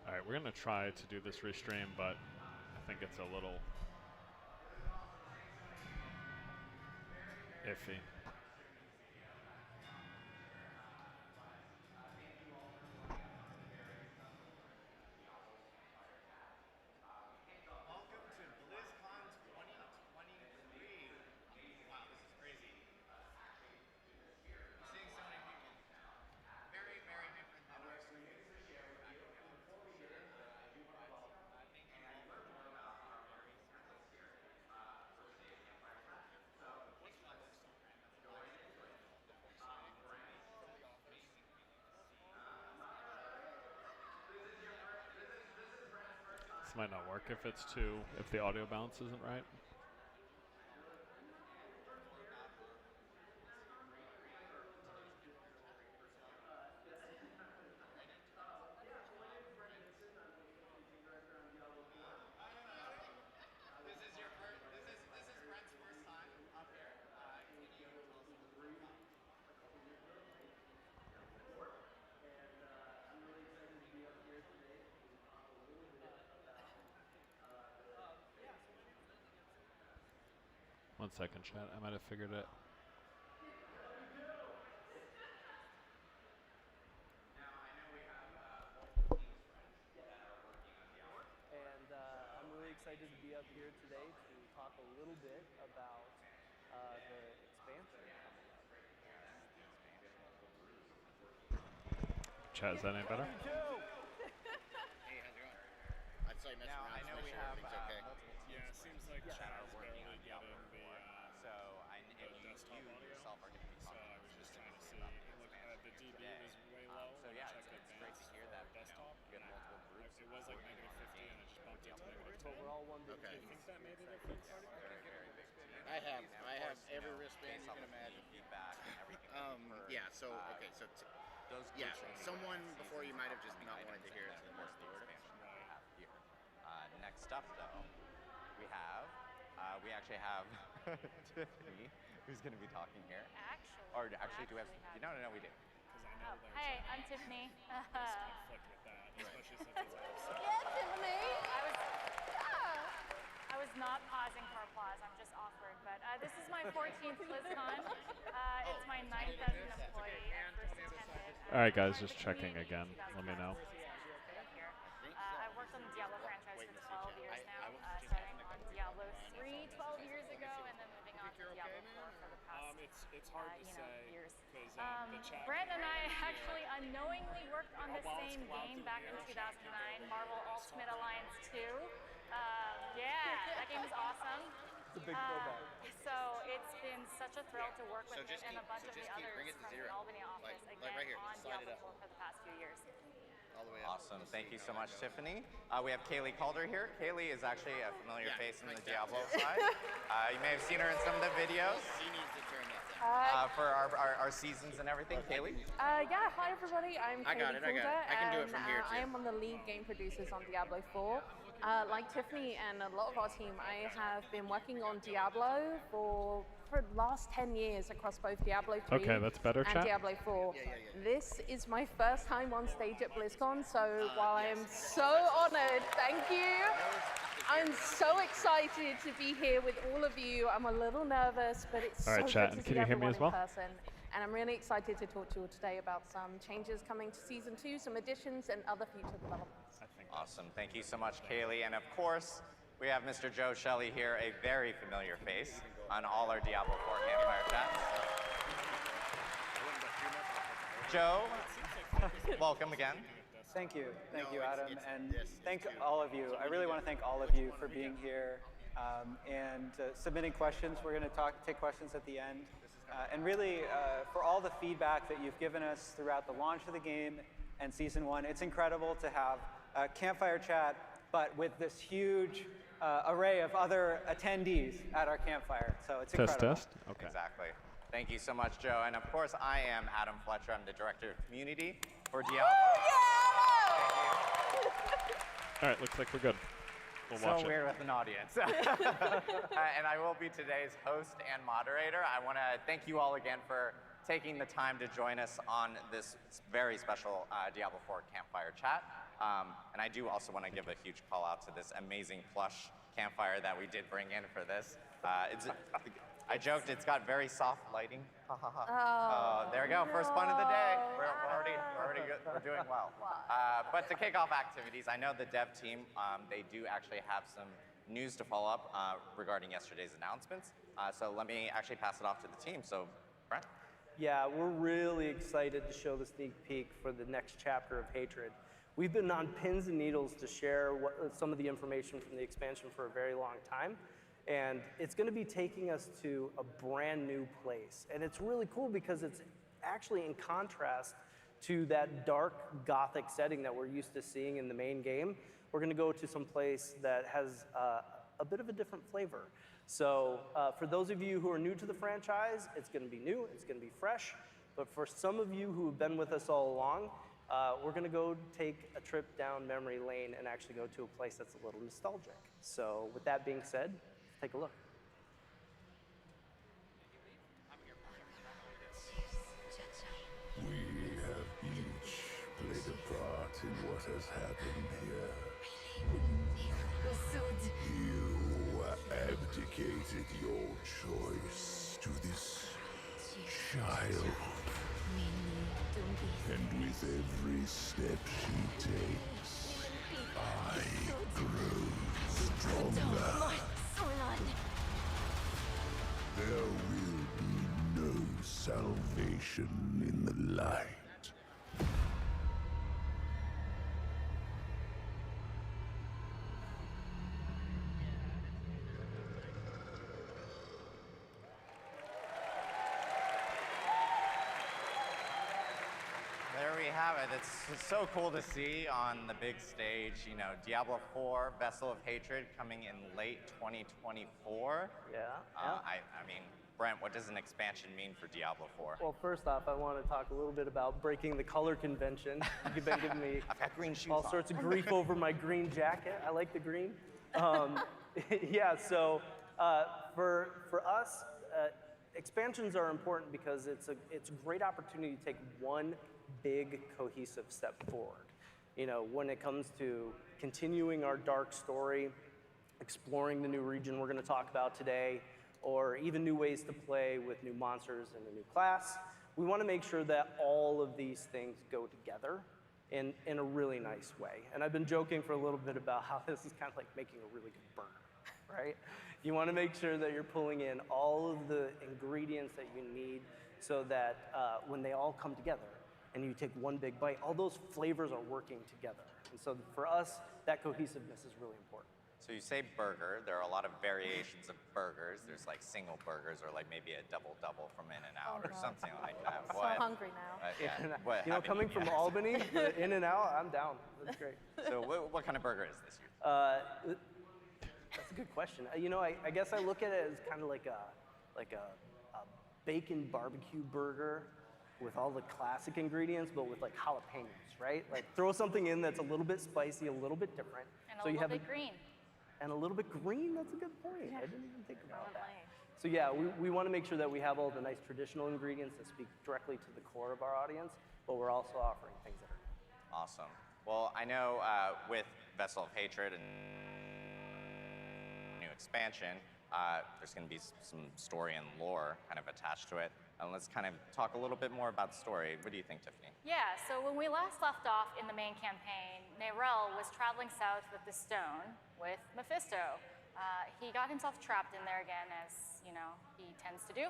Alright, we're going to try to do this restream, but I think it's a little iffy. Welcome to BlizzCon 2023. Wow, this is crazy. I'm seeing so many people. Very, very different than our streams. Thank you all for joining us. This might not work if the audio balance isn't right. This is Brent's first time up here. Can you tell us a little bit about it? One second, chat. I might have figured it. And I'm really excited to be up here today to talk a little bit about the expansion coming up. Chat, is that any better? Hey, how's it going? I'd say mess Now, around I to know make we sure have everything's okay. multiple teams Yeah, it seems like Yeah. chat that are is working on barely Diablo getting 4. the So, and you desktop audio. yourself are going to be So talking I was just trying to see. about It looked, the expansion DB today. was way low. So when I yeah, checked it's great to advanced hear for that desktop. you have multiple groups. It was like working on the -50, game and it just bumped it to Diablo 4 -20. But we're all one big Okay. Do you team. think that made a difference? Very, very big team. I have And of course, every wristband based you off can of the imagine. feedback and everything that we've heard, Yeah. So okay. So those yeah, groups will be someone winning before you seasons might have of just upcoming not wanted to items, hear and it then, to the of most course, the of the expansion that we have here. Next up, though, we actually have Tiffany, who's going to be talking here. Actually, do we have? No, we do. Because I know there's Hey, I'm Tiffany. conflict with that, especially since it's outside. Tiffany. I was not pausing for applause. I'm just awkward, but but this is my 14th BlizzCon. It's my 9th as an employee. I first attended. All right, guys, just checking again. Let me know. I've worked on the Diablo franchise for 12 years now, starting on Diablo 3 12 years ago, and then moving on to Diablo 4 for the past It's hard to say years. because the chat. Brent and I actually unknowingly worked on the same game back in 2009, Marvel Ultimate Alliance 2. Yeah, that game was awesome. It's a big throwback. So it's been such a thrill to work with him and a bunch of the others from the Albany office again on Diablo 4 for the past few years. Awesome. Thank you so much, Tiffany. We have Kaylee Calder here. Kaylee is actually a familiar face in the Diablo side. You may have seen her in some of the videos for our seasons and everything. Kaylee? Yeah, hi everybody. I'm Kaylee Calder, I can do it from here too. I am one of the lead game producers on Diablo 4. Like Tiffany and a lot of our team, I have been working on Diablo for the last 10 years across both Diablo 3 Okay, that's better, and chat. Diablo 4. This is my first time on stage at BlizzCon, so while I am so honored, thank you. I'm so excited to be here with all of you. I'm a little nervous, but it's All right, so chat, good and to can see you hear me everyone as well? in person. And I'm really excited to talk to you all today about some changes coming to Season 2, some additions, and other future developments. Awesome. Thank you so much, Kaylee. And of course, we have Mr. Joe Shelley here, a very familiar face on all our Diablo 4 campfire chats. Joe, welcome again. Thank you, Adam, and thank all of you. I really want to thank all of you for being here and submitting questions. We're going to take questions at the end, and really for all the feedback that you've given us throughout the launch of the game and Season 1. It's incredible to have a campfire chat, but with this huge array of other attendees at our campfire. So it's incredible. Test. Okay. Exactly. Thank you so much, Joe. And of course, I am Adam Fletcher. I'm the Director of Community for Diablo. All right, looks like we're good. We'll So watch it. weird with an audience. And I will be today's host and moderator. I want to thank you all again for taking the time to join us on this very special Diablo 4 campfire chat. And I do also want to give a huge call out to this amazing plush campfire that we did bring in for this. I joked it's got very soft lighting. There we go, first pun of the day. We're already good. We're doing well. But to kick off activities, I know the dev team, they do actually have some news to follow up regarding yesterday's announcements. So let me actually pass it off to the team. So, Brent? Yeah, we're really excited to show the sneak peek for the next chapter of Hatred. We've been on pins and needles to share some of the information from the expansion for a very long time. And it's going to be taking us to a brand new place. And it's really cool because it's actually in contrast to that dark gothic setting that we're used to seeing in the main game. We're going to go to some place that has a bit of a different flavor. So for those of you who are new to the franchise, it's going to be new, it's going to be fresh. But for some of you who have been with us all along, we're going to go take a trip down memory lane and actually go to a place that's a little nostalgic. So with that being said, take a look. We have each played a part in what has happened here. You abdicated your choice to this child. And with every step she takes, I grow stronger. There will be no salvation in the light. There we have it. It's so cool to see on the big stage, you know, Diablo 4, Vessel of Hatred coming in late 2024. Yeah. I mean, Brent, what does an expansion mean for Diablo 4? Well, first off, I want to talk a little bit about breaking the color convention. You've been giving me I've got green shoes all on. sorts of grief over my green jacket. I like the green. Yeah, so for us, expansions are important because it's a great opportunity to take one big cohesive step forward. You know, when it comes to continuing our dark story, exploring the new region we're going to talk about today, or even new ways to play with new monsters and a new class. We want to make sure that all of these things go together in a really nice way. And I've been joking for a little bit about how this is kind of like making a really good burger, right? You want to make sure that you're pulling in all of the ingredients that you need so that when they all come together and you take one big bite, all those flavors are working together. And so for us, that cohesiveness is really important. So you say burger. There are a lot of variations of burgers. There's like single burgers or like maybe a double from In-N-Out or something like that. So hungry now. What, you know, coming from Albany, the In-N-Out, I'm down. That's great. So what kind of burger is this? That's a good question. You know, I guess I look at it as kind of like a bacon barbecue burger with all the classic ingredients, but with like jalapenos, right? Like throw something in that's a little bit spicy, a little bit different. And a little bit green. And a little bit green, that's a good point. I didn't even think about that. So yeah, we want to make sure that we have all the nice traditional ingredients that speak directly to the core of our audience, but we're also offering things that are new. Awesome. Well, I know with Vessel of Hatred and new expansion, there's going to be some story and lore kind of attached to it. And let's kind of talk a little bit more about the story. What do you think, Tiffany? Yeah, so when we last left off in the main campaign, Nerel was traveling south with the stone with Mephisto. He got himself trapped in there again, as you know he tends to do.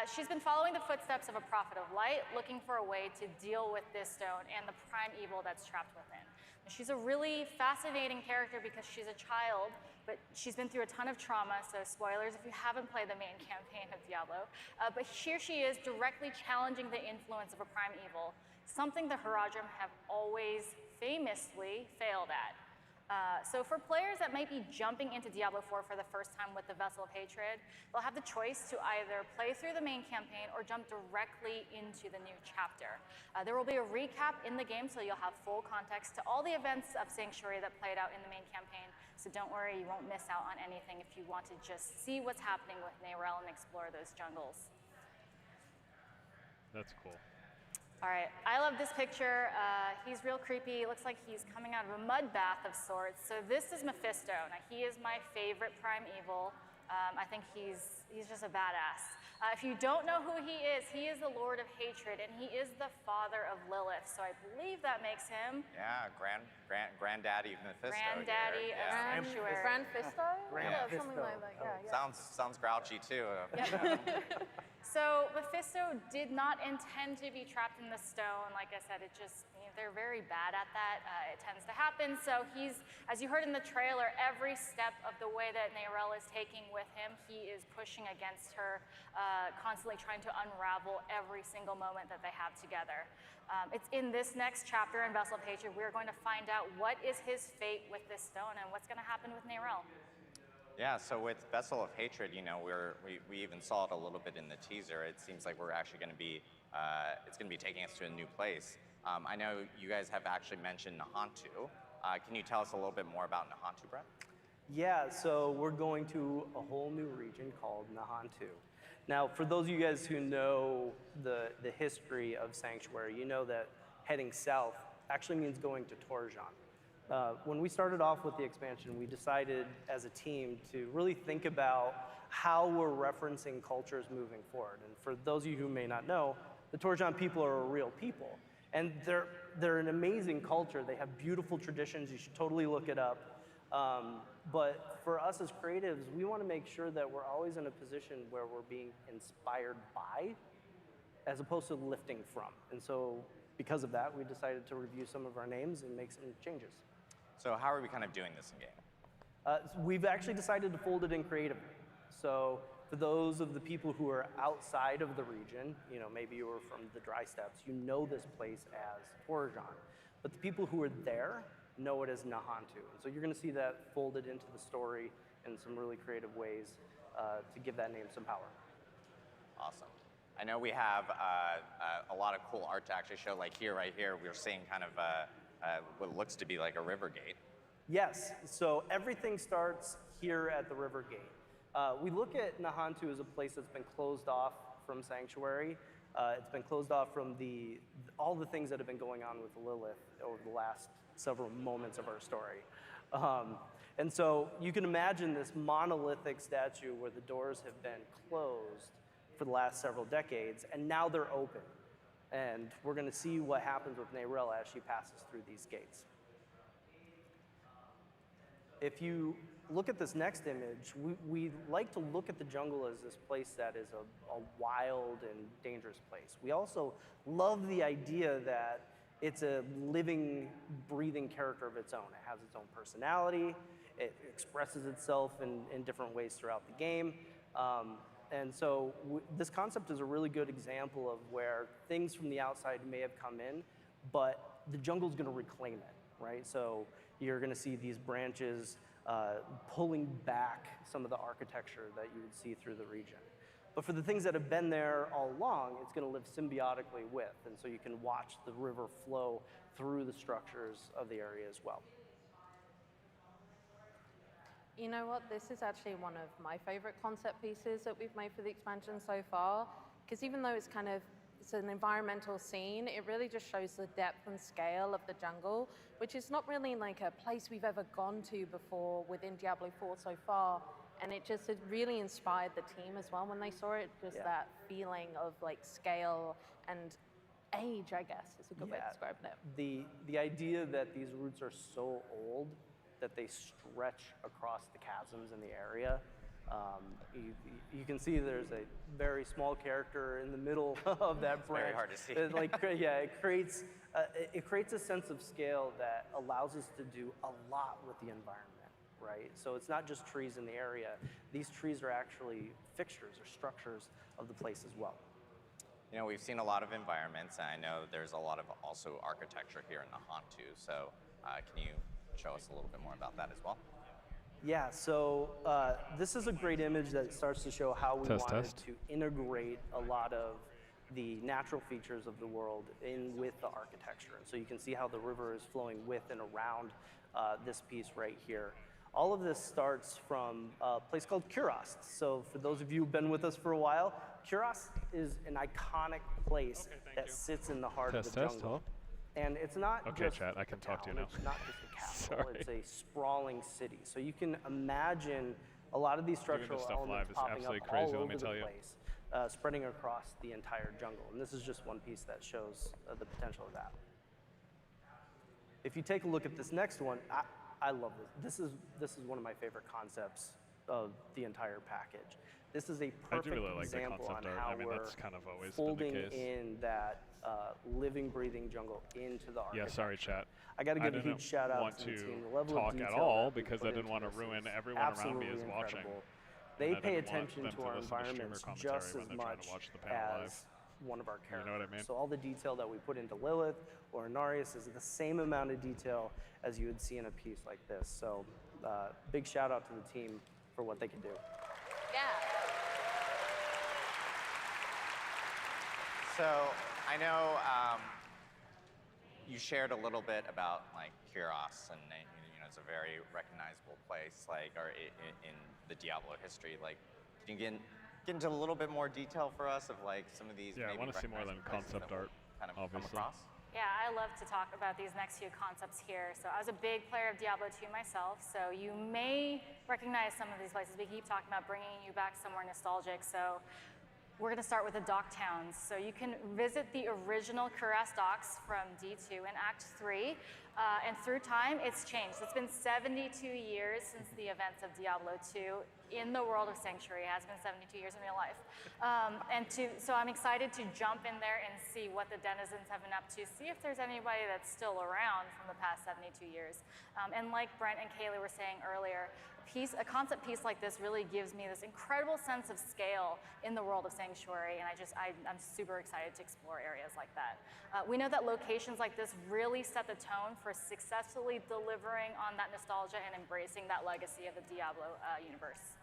She's been following the footsteps of a prophet of light, looking for a way to deal with this stone and the prime evil that's trapped within. She's a really fascinating character because she's a child, but she's been through a ton of trauma, so spoilers if you haven't played the main campaign of Diablo. But here she is directly challenging the influence of a prime evil, something the Haradrim have always famously failed at. So for players that might be jumping into Diablo IV for the first time with the Vessel of Hatred, they'll have the choice to either play through the main campaign or jump directly into the new chapter. There will be a recap in the game, so you'll have full context to all the events of Sanctuary that played out in the main campaign. So don't worry, you won't miss out on anything if you want to just see what's happening with Nerel and explore those jungles. That's cool. All right, I love this picture. He's real creepy. It looks like he's coming out of a mud bath of sorts. So this is Mephisto. Now, he is my favorite prime evil. I think he's just a badass. If you don't know who he is the Lord of Hatred, and he is the father of Lilith. So I believe that makes him... Yeah, granddaddy of Mephisto. Granddaddy of Sanctuary. Grandfisto? Yeah, something like that. Yeah. Sounds grouchy, too. Yep. So Mephisto did not intend to be trapped in the stone. Like I said, they're very bad at that. It tends to happen. So he's, as you heard in the trailer, every step of the way that Nerel is taking with him, he is pushing against her, constantly trying to unravel every single moment that they have together. It's in this next chapter in Vessel of Hatred, we're going to find out what is his fate with this stone and what's going to happen with Nerel. Yeah, so with Vessel of Hatred, you know, we even saw it a little bit in the teaser. It seems like we're actually going to be, it's going to be taking us to a new place. I know you guys have actually mentioned Nahantu. Can you tell us a little bit more about Nahantu, Brett? Yeah, so we're going to a whole new region called Nahantu. Now, for those of you guys who know the history of Sanctuary, you know that heading south actually means going to Torjan. When we started off with the expansion, we decided as a team to really think about how we're referencing cultures moving forward. And for those of you who may not know, the Torjan people are a real people. And they're an amazing culture. They have beautiful traditions. You should totally look it up. But for us as creatives, we want to make sure that we're always in a position where we're being inspired by, as opposed to lifting from. And so because of that, we decided to review some of our names and make some changes. So how are we kind of doing this in game? We've actually decided to fold it in creatively. So for those of the people who are outside of the region, you know, maybe you were from the Dry Steppes, you know this place as Torjan. But the people who are there know it as Nahantu. And so you're going to see that folded into the story in some really creative ways to give that name some power. Awesome. I know we have a lot of cool art to actually show. Like here, right here, we're seeing kind of what looks to be like a river gate. Yes, so everything starts here at the river gate. We look at Nahantu as a place that's been closed off from Sanctuary. It's been closed off from all the things that have been going on with Lilith over the last several moments of our story. And so you can imagine this monolithic statue where the doors have been closed for the last several decades, and now they're open. And we're going to see what happens with Nayrel as she passes through these gates. If you look at this next image, we like to look at the jungle as this place that is a wild and dangerous place. We also love the idea that it's a living, breathing character of its own. It has its own personality. It expresses itself in different ways throughout the game. And so this concept is a really good example of where things from the outside may have come in, but the jungle's going to reclaim it, right? So you're going to see these branches pulling back some of the architecture that you would see through the region. But for the things that have been there all along, it's going to live symbiotically with, and so you can watch the river flow through the structures of the area as well. You know what? This is actually one of my favorite concept pieces that we've made for the expansion so far, because even though it's an environmental scene, it really just shows the depth and scale of the jungle, which is not really like a place we've ever gone to before within Diablo IV so far. And it really inspired the team as well when they saw it, just that feeling of like scale and age, I guess, is a good way to describe it. The idea that these roots are so old that they stretch across the chasms in the area. You can see there's a very small character in the middle of that branch. Very hard to see. It creates a sense of scale that allows us to do a lot with the environment, right? So it's not just trees in the area. These trees are actually fixtures or structures of the place as well. You know, we've seen a lot of environments, and I know there's a lot of also architecture here in Nahantu. So can you show us a little bit more about that as well? Yeah, so this is a great image that starts to show how we wanted to integrate a lot of the natural features of the world in with the architecture. And so you can see how the river is flowing with and around this piece right here. All of this starts from a place called Kurast. So for those of you who've been with us for a while, Kurast is an iconic place that sits in the heart of the jungle. And it's not just chat, I can talk to you now. It's not just a capital, it's a sprawling city. So you can imagine a lot of these structural elements popping up all over the place, spreading across the entire jungle. And this is just one piece that shows the potential of that. If you take a look at this next one, I love this. This is one of my favorite concepts of the entire package. This is a perfect example on how we're folding in that living, breathing jungle into the architecture. Yeah, sorry, chat. I got to give a huge shout out to the team. The level of detail talk at all because I didn't want to ruin everyone around me is watching. They pay attention to our environments just as much as one of our characters. You know what I mean? So all the detail that we put into Lilith or Inarius is the same amount of detail as you would see in a piece like this. So big shout out to the team for what they can do. Yeah. So I know you shared a little bit about like Kurast, and you know it's a very recognizable place, like in the Diablo history. Like, can you get into a little bit more detail for us of like some of these? Yeah, I want to see more than concept art, kind of obviously. Come across? Yeah, I love to talk about these next few concepts here. So I was a big player of Diablo 2 myself, so you may recognize some of these places. We keep talking about bringing you back somewhere nostalgic. So we're going to start with the dock towns. So you can visit the original Kurast docks from D2 in Act 3. And through time, it's changed. It's been 72 years since the events of Diablo 2 in the world of Sanctuary. It has been 72 years in real life. So I'm excited to jump in there and see what the denizens have been up to, see if there's anybody that's still around from the past 72 years. And like Brent and Kaylee were saying earlier, a concept piece like this really gives me this incredible sense of scale in the world of Sanctuary, and I'm super excited to explore areas like that. We know that locations like this really set the tone for successfully delivering on that nostalgia and embracing that legacy of the Diablo universe.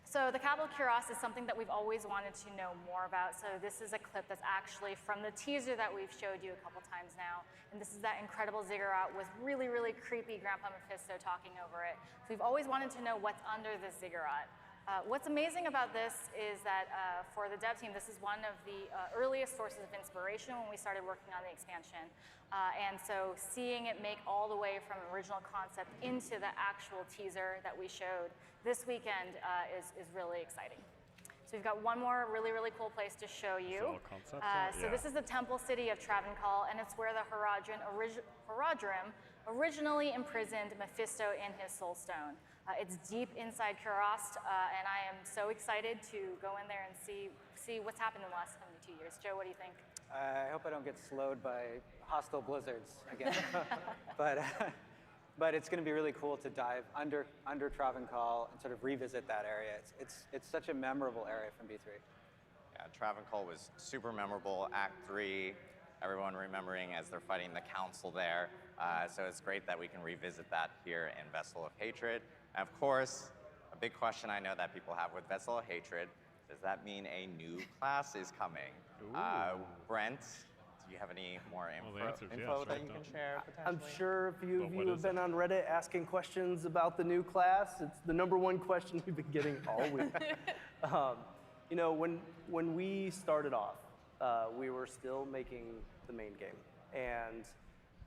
So the capital Kurast is something that we've always wanted to know more about. So this is a clip that's actually from the teaser that we've showed you a couple times now. And this is that incredible ziggurat with really, really creepy Grandpa Mephisto talking over it. So we've always wanted to know what's under this ziggurat. What's amazing about this is that for the dev team, this is one of the earliest sources of inspiration when we started working on the expansion. And so seeing it make all the way from original concept into the actual teaser that we showed this weekend is really exciting. So we've got one more really, really cool place to show you. So this is the temple city of Travancore, and it's where the Horadrim originally imprisoned Mephisto in his soul stone. It's deep inside Kurost, and I am so excited to go in there and see what's happened in the last 72 years. Joe, what do you think? I hope I don't get slowed by hostile blizzards again. But it's going to be really cool to dive under Travancore and sort of revisit that area. It's such a memorable area from B3. Yeah, Travancore was super memorable. Act 3, everyone remembering as they're fighting the council there. So it's great that we can revisit that here in Vessel of Hatred. And of course, a big question I know that people have with Vessel of Hatred, does that mean a new class is coming? Brent, do you have any more info that you can share potentially? I'm sure a few of you have been on Reddit asking questions about the new class. It's the #1 question we've been getting all week. You know, when we started off, we were still making the main game. And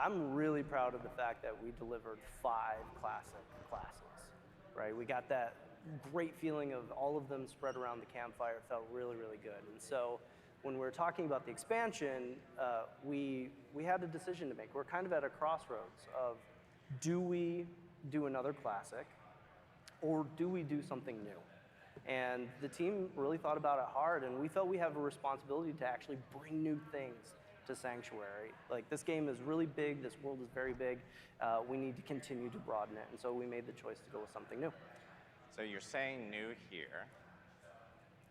I'm really proud of the fact that we delivered 5 classic classes, right? We got that great feeling of all of them spread around the campfire. It felt really, really good. And so when we're talking about the expansion, we had a decision to make. We're kind of at a crossroads of, do we do another classic, or do we do something new? And the team really thought about it hard, and we felt we have a responsibility to actually bring new things to Sanctuary. Like, this game is really big, this world is very big, we need to continue to broaden it, and so we made the choice to go with something new. So you're saying new here,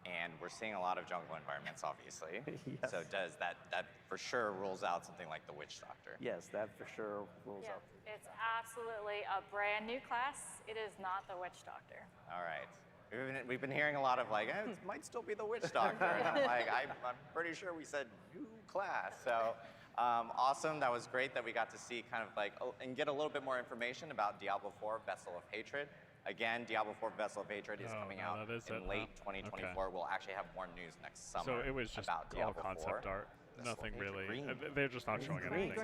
and we're seeing a lot of jungle environments, obviously. Yes. So does that for sure rules out something like the Witch Doctor? Yes, that for sure rules out. It's absolutely a brand new class. It is not the Witch Doctor. All right. We've been hearing a lot of like, it might still be the Witch Doctor. And I'm like, I'm pretty sure we said new class. So awesome. That was great that we got to see kind of like, and get a little bit more information about Diablo IV, Vessel of Hatred. Again, Diablo IV Vessel of Hatred is coming out in late 2024. Okay. We'll actually have more news next summer. So it was just about all Diablo concept 4. art. Nothing really. They're just not showing anything.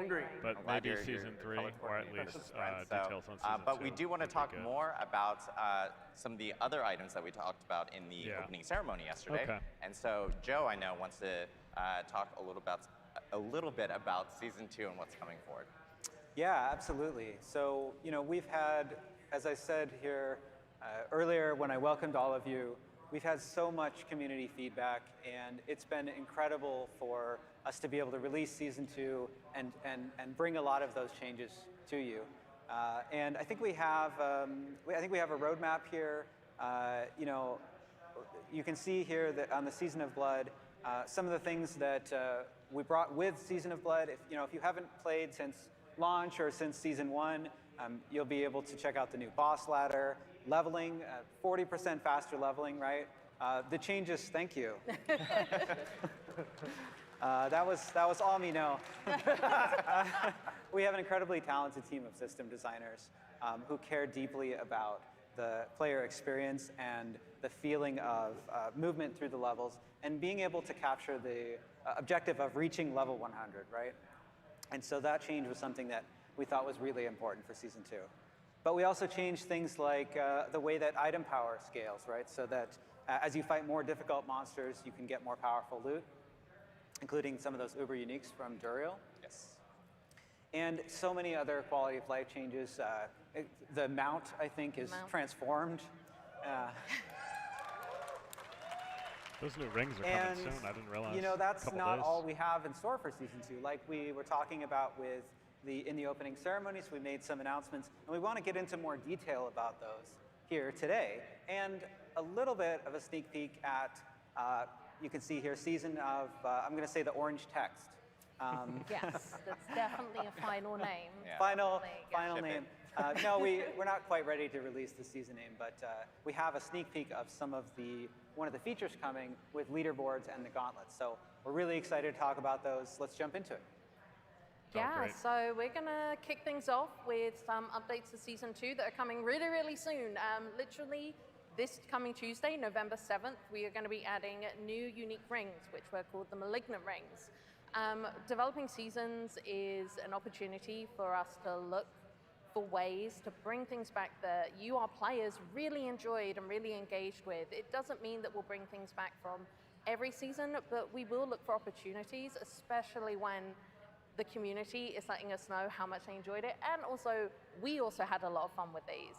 Great. But maybe season 3, or at least details on season 2. But we do want to talk more about some of the other items that we talked about in the opening ceremony yesterday. Okay. And so Joe, I know, wants to talk a little bit about season 2 and what's coming forward. Yeah, absolutely. So, you know, we've had, as I said here earlier when I welcomed all of you, we've had so much community feedback, and it's been incredible for us to be able to release season 2 and bring a lot of those changes to you. And I think we have a roadmap here. You know, you can see here that on the Season of Blood, some of the things that we brought with Season of Blood. If you haven't played since launch or since season 1, you'll be able to check out the new boss ladder. Leveling, 40% faster leveling, right? The changes, thank you. That was all me, no. We have an incredibly talented team of system designers who care deeply about the player experience and the feeling of movement through the levels and being able to capture the objective of reaching level 100, right? And so that change was something that we thought was really important for season 2. But we also changed things like the way that item power scales, right? So that as you fight more difficult monsters, you can get more powerful loot, including some of those uber uniques from Duriel. Yes. And so many other quality of life changes. The mount, I think, is transformed. Those new rings are coming soon. I didn't realize. You know, that's not all we have in store for season 2. Like we were talking about with in the opening ceremonies, we made some announcements, and we want to get into more detail about those here today. And a little bit of a sneak peek at, you can see here, season of, I'm going to say the orange text. Yes, that's definitely a final name. Yeah. Final name. No, we're not quite ready to release the season name, but we have a sneak peek of one of the features coming with leaderboards and the gauntlets. So we're really excited to talk about those. Let's jump into it. Yeah, so we're going to kick things off with some updates to Season 2 that are coming really, really soon. Literally this coming Tuesday, November 7th, we are going to be adding new unique rings, which were called the Malignant Rings. Developing Seasons is an opportunity for us to look for ways to bring things back that you, our players, really enjoyed and really engaged with. It doesn't mean that we'll bring things back from every season, but we will look for opportunities, especially when the community is letting us know how much they enjoyed it, and also we also had a lot of fun with these.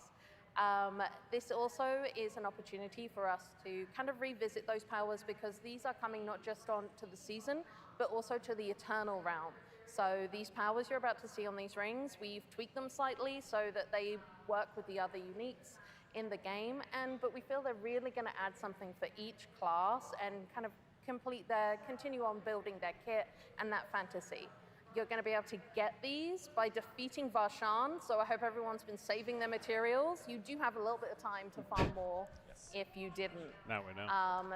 This also is an opportunity for us to kind of revisit those powers, because these are coming not just on to the season, but also to the Eternal realm. So these powers you're about to see on these rings, we've tweaked them slightly so that they work with the other uniques in the game, but we feel they're really going to add something for each class and kind of continue on building their kit and that fantasy. You're going to be able to get these by defeating Varshan, so I hope everyone's been saving their materials. You do have a little bit of time to farm more if you didn't. Now we know.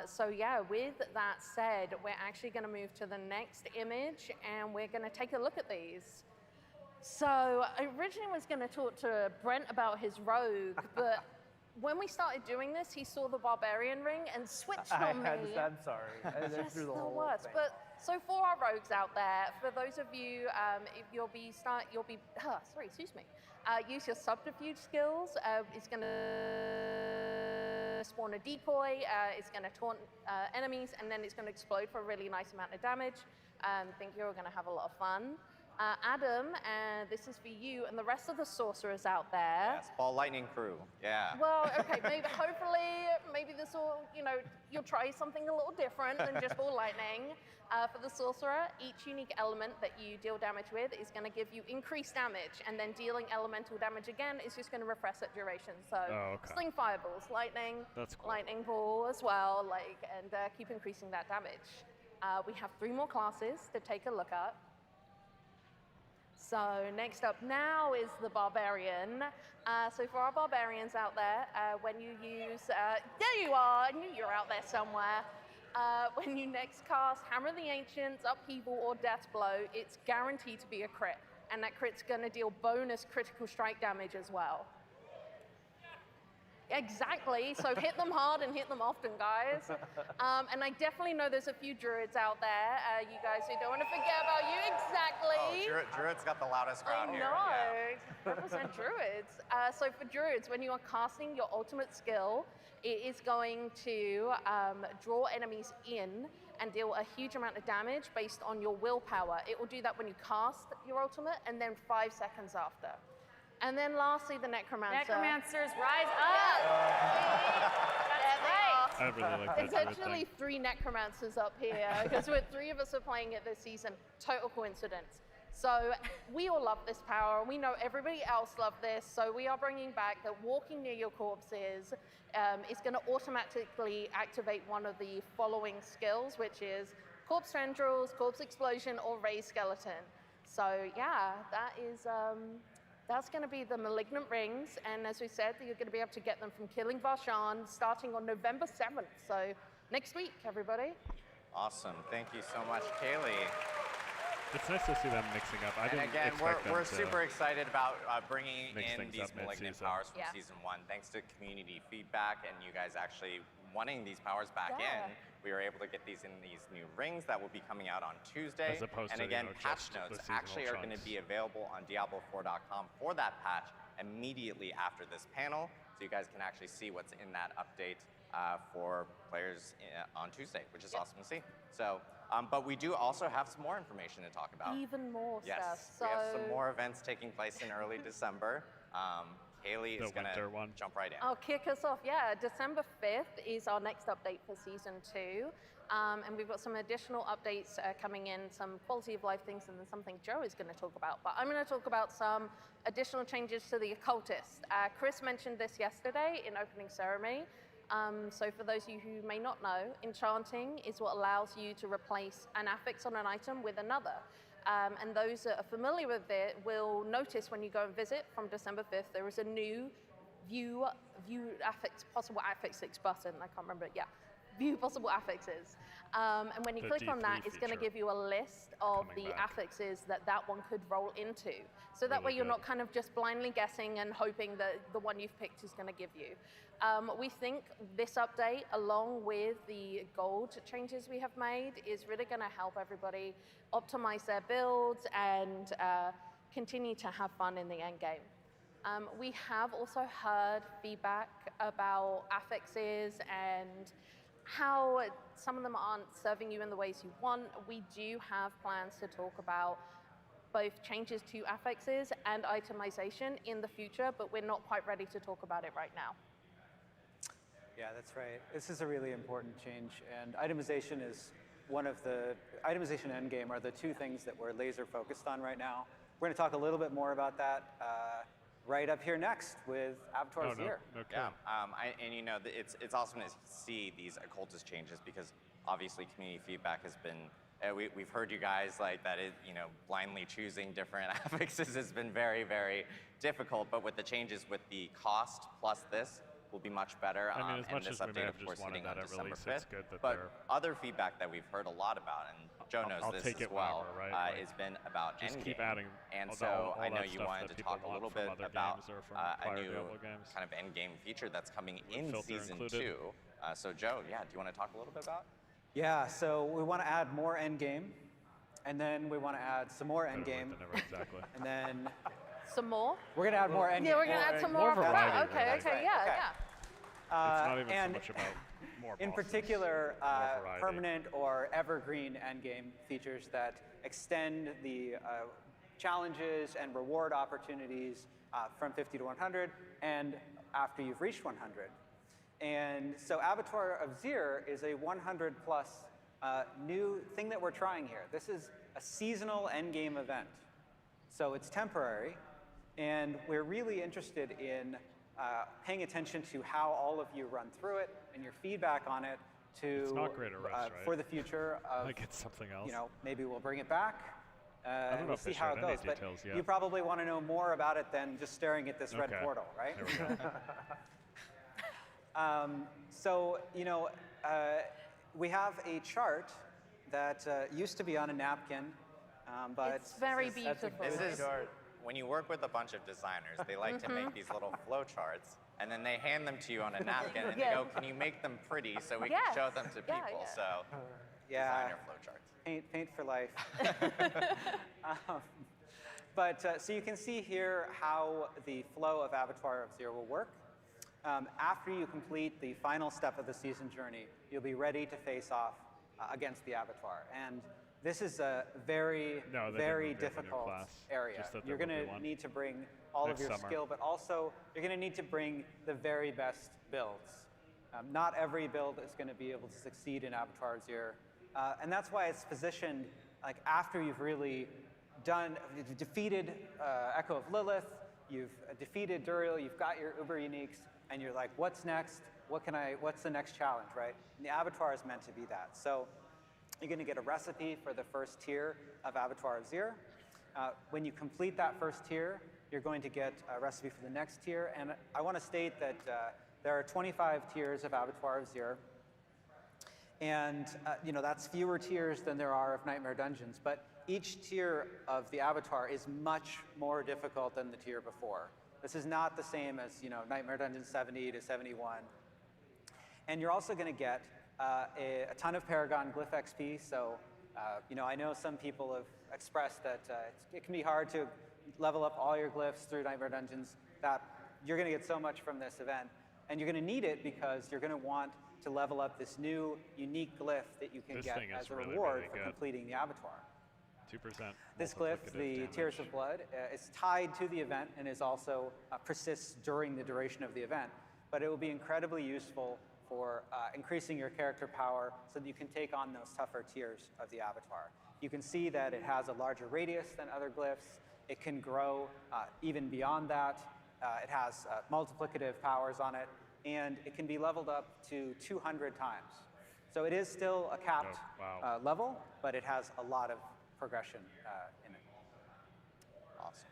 So yeah, with that said, we're actually going to move to the next image, and we're going to take a look at these. So I originally was going to talk to Brent about his rogue, but when we started doing this, he saw the Barbarian ring and switched on me. I'm sorry. I Just through the whole worst. thing. But so for our rogues out there, for those of you, if use your subterfuge skills. It's going to spawn a decoy. It's going to taunt enemies, and then it's going to explode for a really nice amount of damage. Think you're going to have a lot of fun. Adam, this is for you and the rest of the sorcerers out there. Yes, Ball Lightning Crew. Yeah. Well, okay, maybe this will, you'll try something a little different than just Ball Lightning. For the sorcerer, each unique element that you deal damage with is going to give you increased damage, and then dealing elemental damage again is just going to refresh that duration. So sling fireballs, lightning, lightning ball as well, and keep increasing that damage. We have 3 more classes to take a look at. So next up now is the Barbarian. So for our Barbarians out there, when you use, there you are, I knew you were out there somewhere. When you next cast Hammer of the Ancients, Upheaval, or Death Blow, it's guaranteed to be a crit. And that crit's going to deal bonus critical strike damage as well. Exactly, so hit them hard and hit them often, guys. And I definitely know there's a few druids out there, you guys who don't want to forget about you. Exactly. Oh, druids got the loudest crowd here. I know, represent druids. So for druids, when you are casting your ultimate skill, it is going to draw enemies in and deal a huge amount of damage based on your willpower. It will do that when you cast your ultimate, and then 5 seconds after. And then lastly, the Necromancer. Necromancers, rise up! That's right. I really like that. It's actually 3 Necromancers up here, because 3 of us are playing it this season. Total coincidence. So we all love this power, and we know everybody else loved this, so we are bringing back that walking near your corpses is going to automatically activate one of the following skills, which is Corpse Tendrils, Corpse Explosion, or Raised Skeleton. So yeah, that is... That's going to be the Malignant Rings, and as we said, you're going to be able to get them from Killing Varshan starting on November 7th. So next week, everybody. Awesome. Thank you so much, Kaylee. It's nice to see them mixing up. I didn't again, expect them we're to super excited about bringing mix in things these up Malignant mid-season. powers from Season 1. Thanks to community feedback and you guys actually wanting these powers back in, we were able to get these in these new rings that will be coming out on Tuesday. As opposed and to, again, patch just the notes seasonal actually are going to chunks. be available on Diablo4.com for that patch immediately after this panel, so you guys can actually see what's in that update for players on Tuesday, which is awesome to see. So, but we do also have some more information to talk about. Even more stuff. Yes, So we have some more events taking place in early December. Haley is going to jump right in. I'll kick us off. Yeah, December 5th is our next update for Season 2. And we've got some additional updates coming in, some quality of life things, and then something Joe is going to talk about. But I'm going to talk about some additional changes to the Occultist. Chris mentioned this yesterday in opening ceremony. So for those of you who may not know, enchanting is what allows you to replace an affix on an item with another. And those that are familiar with it will notice when you go and visit from December 5th, there is a new view affix, possible affixes button. I can't remember it. Yeah, view possible affixes. And when you The click on that, D3 it's going to feature give you a list of coming the back. affixes that one could roll into. So that Really way you're good. not kind of just blindly guessing and hoping that the one you've picked is going to give you. We think this update, along with the gold changes we have made, is really going to help everybody optimize their builds and continue to have fun in the end game. We have also heard feedback about affixes and how some of them aren't serving you in the ways you want. We do have plans to talk about both changes to affixes and itemization in the future, but we're not quite ready to talk about it right now. Yeah, that's right. This is a really important change, and itemization is one of the, itemization and endgame are the two things that we're laser focused on right now. We're going to talk a little bit more about that right up here next with Abattoir of Zir. No, Yeah, and you know, it's awesome to see these occultist changes because obviously community feedback has been, we've heard you guys like that, you know, blindly choosing different affixes has been very, very difficult, but with the changes with the cost plus this will be much better. I mean, as and much this as we may update, have of course, just wanted hitting on that at December release, 5th. it's good that But they're... other feedback that we've heard a lot about, and Joe knows I'll this take as it well, whenever, right? has been about Just endgame. keep adding And all so I know that you stuff wanted that to people talk a want little from bit other about games or from a prior new Diablo games. kind of endgame feature that's coming With in filter season included. 2. So Joe, yeah, do you want to talk a little bit about? Yeah, so we want to add more endgame, and then we want to add some more Better endgame, late than never, exactly. and then Some more? we're going to add more endgame. Yeah, we're going to add some more more after that. variety, Okay, really. okay, Right, yeah, okay. yeah. It's not even so and much about more in bosses, particular, more variety. permanent or evergreen endgame features that extend the challenges and reward opportunities from 50 to 100 and after you've reached 100. And so Abattoir of Zir is a 100 plus new thing that we're trying here. This is a seasonal endgame event. So it's temporary, and we're really interested in paying attention to how all of you run through it and your feedback on it to It's not Greater Rifts, right? for the future of, Like it's something else. you know, maybe we'll bring it back. don't And know we'll if they see how it shared any goes. But details yet. you probably want to know more about it than just staring at this red Okay. portal, right? There we go. So, you know, we have a chart that used to be on a napkin, but It's very that's a beautiful. This good is chart. when you work with a bunch of designers, they like to make these little flow charts, and then they hand them to you on a napkin, and Yeah. they go, "Can you make them pretty so we Yes. can show them to Yeah, people?" yeah. So, Yeah. designer flow charts. Paint for life. But so you can see here how the flow of Abattoir of Zir will work. After you complete the final step of the season journey, you'll be ready to face off against the Abattoir. And this is a very, No, they very didn't reveal the new difficult class, area. just that You're there going will be to one. need to bring all of Next your summer. skill, but also you're going to need to bring the very best builds. Not every build is going to be able to succeed in Abattoir of Zir. And that's why it's positioned like after you've really you've defeated Echo of Lilith, you've defeated Duriel, you've got your Uber Uniques, and you're like, what's next? What's the next challenge, right? And the Abattoir is meant to be that. So you're going to get a recipe for the first tier of Abattoir of Zir. When you complete that first tier, you're going to get a recipe for the next tier. And I want to state that there are 25 tiers of Abattoir of Zir. And you know, that's fewer tiers than there are of Nightmare Dungeons. But each tier of the Abattoir is much more difficult than the tier before. This is not the same as, you know, Nightmare Dungeons 70 to 71. And you're also going to get a ton of Paragon Glyph XP. So, you know, I know some people have expressed that it can be hard to level up all your glyphs through Nightmare Dungeons. That you're going to get so much from this event. And you're going to need it because you're going to want to level up this new unique glyph that you can This get thing is as a really, reward really for good. completing the Abattoir. 2%. This glyph, multiplicative the damage. Tears of Blood, is tied to the event and is also persists during the duration of the event. But it will be incredibly useful for increasing your character power so that you can take on those tougher tiers of the Abattoir. You can see that it has a larger radius than other glyphs. It can grow even beyond that. It has multiplicative powers on it, and it can be leveled up to 200 times. So it is still a capped level, but it has a lot of progression in it. Awesome.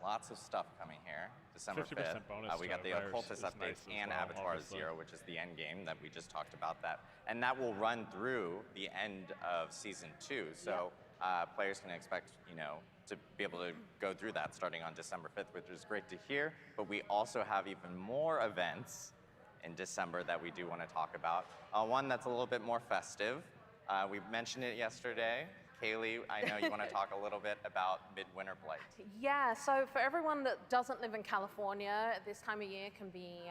Lots of stuff coming here. December 50% 5th. bonus We to got the rares Occultist is updates nice as and well, Abattoir of obviously. Zir, which is the end game that we just talked about that. And that will run through the end of Season 2. So players can expect, to be able to go through that starting on December 5th, which is great to hear. But we also have even more events in December that we do want to talk about. One that's a little bit more festive. We mentioned it yesterday. Kaylee, I know you want to talk a little bit about Midwinter Blight. Yeah, so for everyone that doesn't live in California, this time of year can be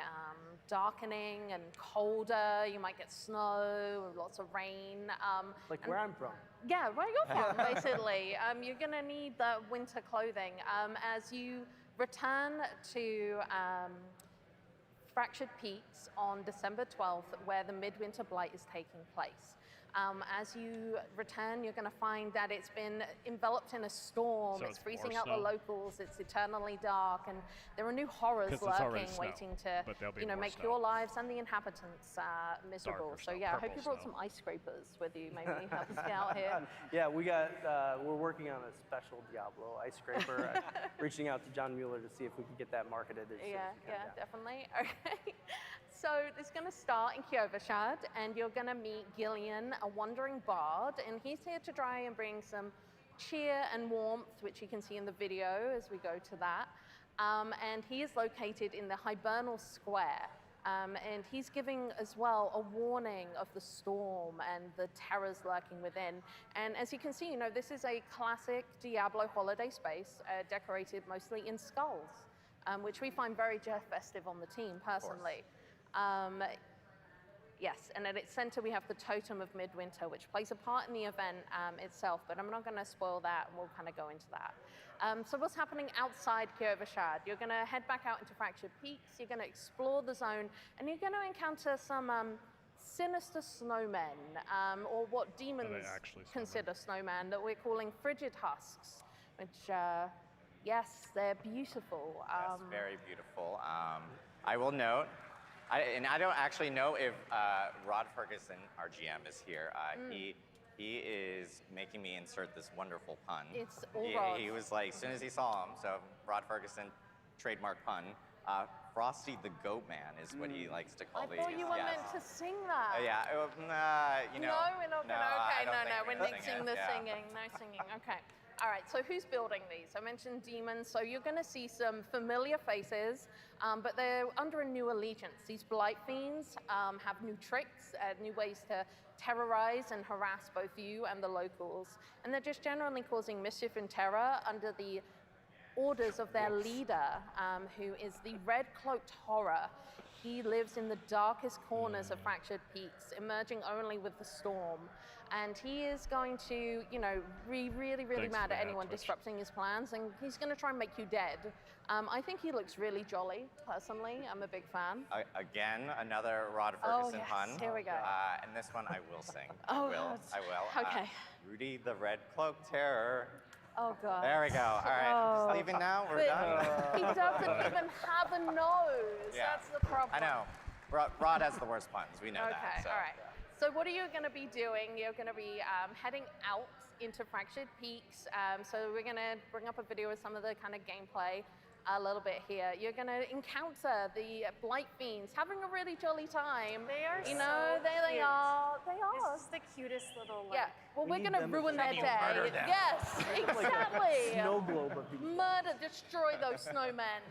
darkening and colder. You might get snow, lots of rain. Like where I'm from. Yeah, where you're from, basically. You're going to need the winter clothing. As you return to Fractured Peaks on December 12th, where the Midwinter Blight is taking place. As you return, you're going to find that it's been enveloped in a storm. So it's it's freezing more out the snow? locals. It's eternally dark, and there are new horrors 'Cause it's already lurking, snow, waiting to, but there'll be more make snow. your lives and the inhabitants miserable. Darker So snow, yeah, I hope purple you brought snow. some ice scrapers with you. Maybe help us get out here. Yeah, we're working on a special Diablo ice scraper. I'm reaching out to John Mueller to see if we can get that marketed as soon Yeah, as we can. definitely. Okay. So it's going to start in Kyovashad, and you're going to meet Gillian, a wandering bard, and he's here to try and bring some cheer and warmth, which you can see in the video as we go to that. And he is located in the Hibernal Square. And he's giving as well a warning of the storm and the terrors lurking within. And as you can see, this is a classic Diablo holiday space, decorated mostly in skulls, which we find very festive on the team personally. Yes, and at its center we have the Totem of Midwinter, which plays a part in the event itself, but I'm not going to spoil that, and we'll kind of go into that. So what's happening outside Kyovashad? You're going to head back out into Fractured Peaks, you're going to explore the zone, and you're going to encounter some sinister snowmen, or what demons actually consider snowmen, that we're calling frigid husks, which, yes, they're beautiful. Yes, very beautiful. I will note, I don't actually know if Rod Fergusson, our GM, is here. He is making me insert this wonderful pun. It's all Rod. He was like, as soon as he saw him, so Rod Fergusson, trademark pun, Frosty the Goat Man is what he likes to call I these. thought you were meant to sing that. Yeah, No, we're not going to. Okay, no, we're nixing the singing. No singing. Okay. All right, so who's building these? I mentioned demons, so you're going to see some familiar faces, but they're under a new allegiance. These Blight Fiends have new tricks, new ways to terrorize and harass both you and the locals, and they're just generally causing mischief and terror under the orders of their leader, who is the Red-Cloaked Horror. He lives in the darkest corners of Fractured Peaks, emerging only with the storm. And he is going to, be really, really Thanks mad for at the anyone Twitch. disrupting his plans, and he's going to try and make you dead. I think he looks really jolly, personally. I'm a big fan. Again, another Rod Oh, Ferguson yes, pun. here we go. And this one I will sing. Oh, I will. Okay. Rudy the Red Cloak Terror. Oh, God. There we go. All right, Oh. just leaving now. We're But done. he doesn't even have a nose. Yeah. That's the problem. I know. Rod has the worst puns. We know that. Okay, So. all right. So what are you going to be doing? You're going to be heading out into Fractured Peaks. So we're going to bring up a video with some of the kind of gameplay a little bit here. You're going to encounter the Blight Fiends having a really jolly time. They are there they are. They are. This is the cutest little, Yeah. Well, we're need going to them to ruin their fucking day. murder them. Yes, Like a exactly. snow globe of these. Murder, destroy those snowmen.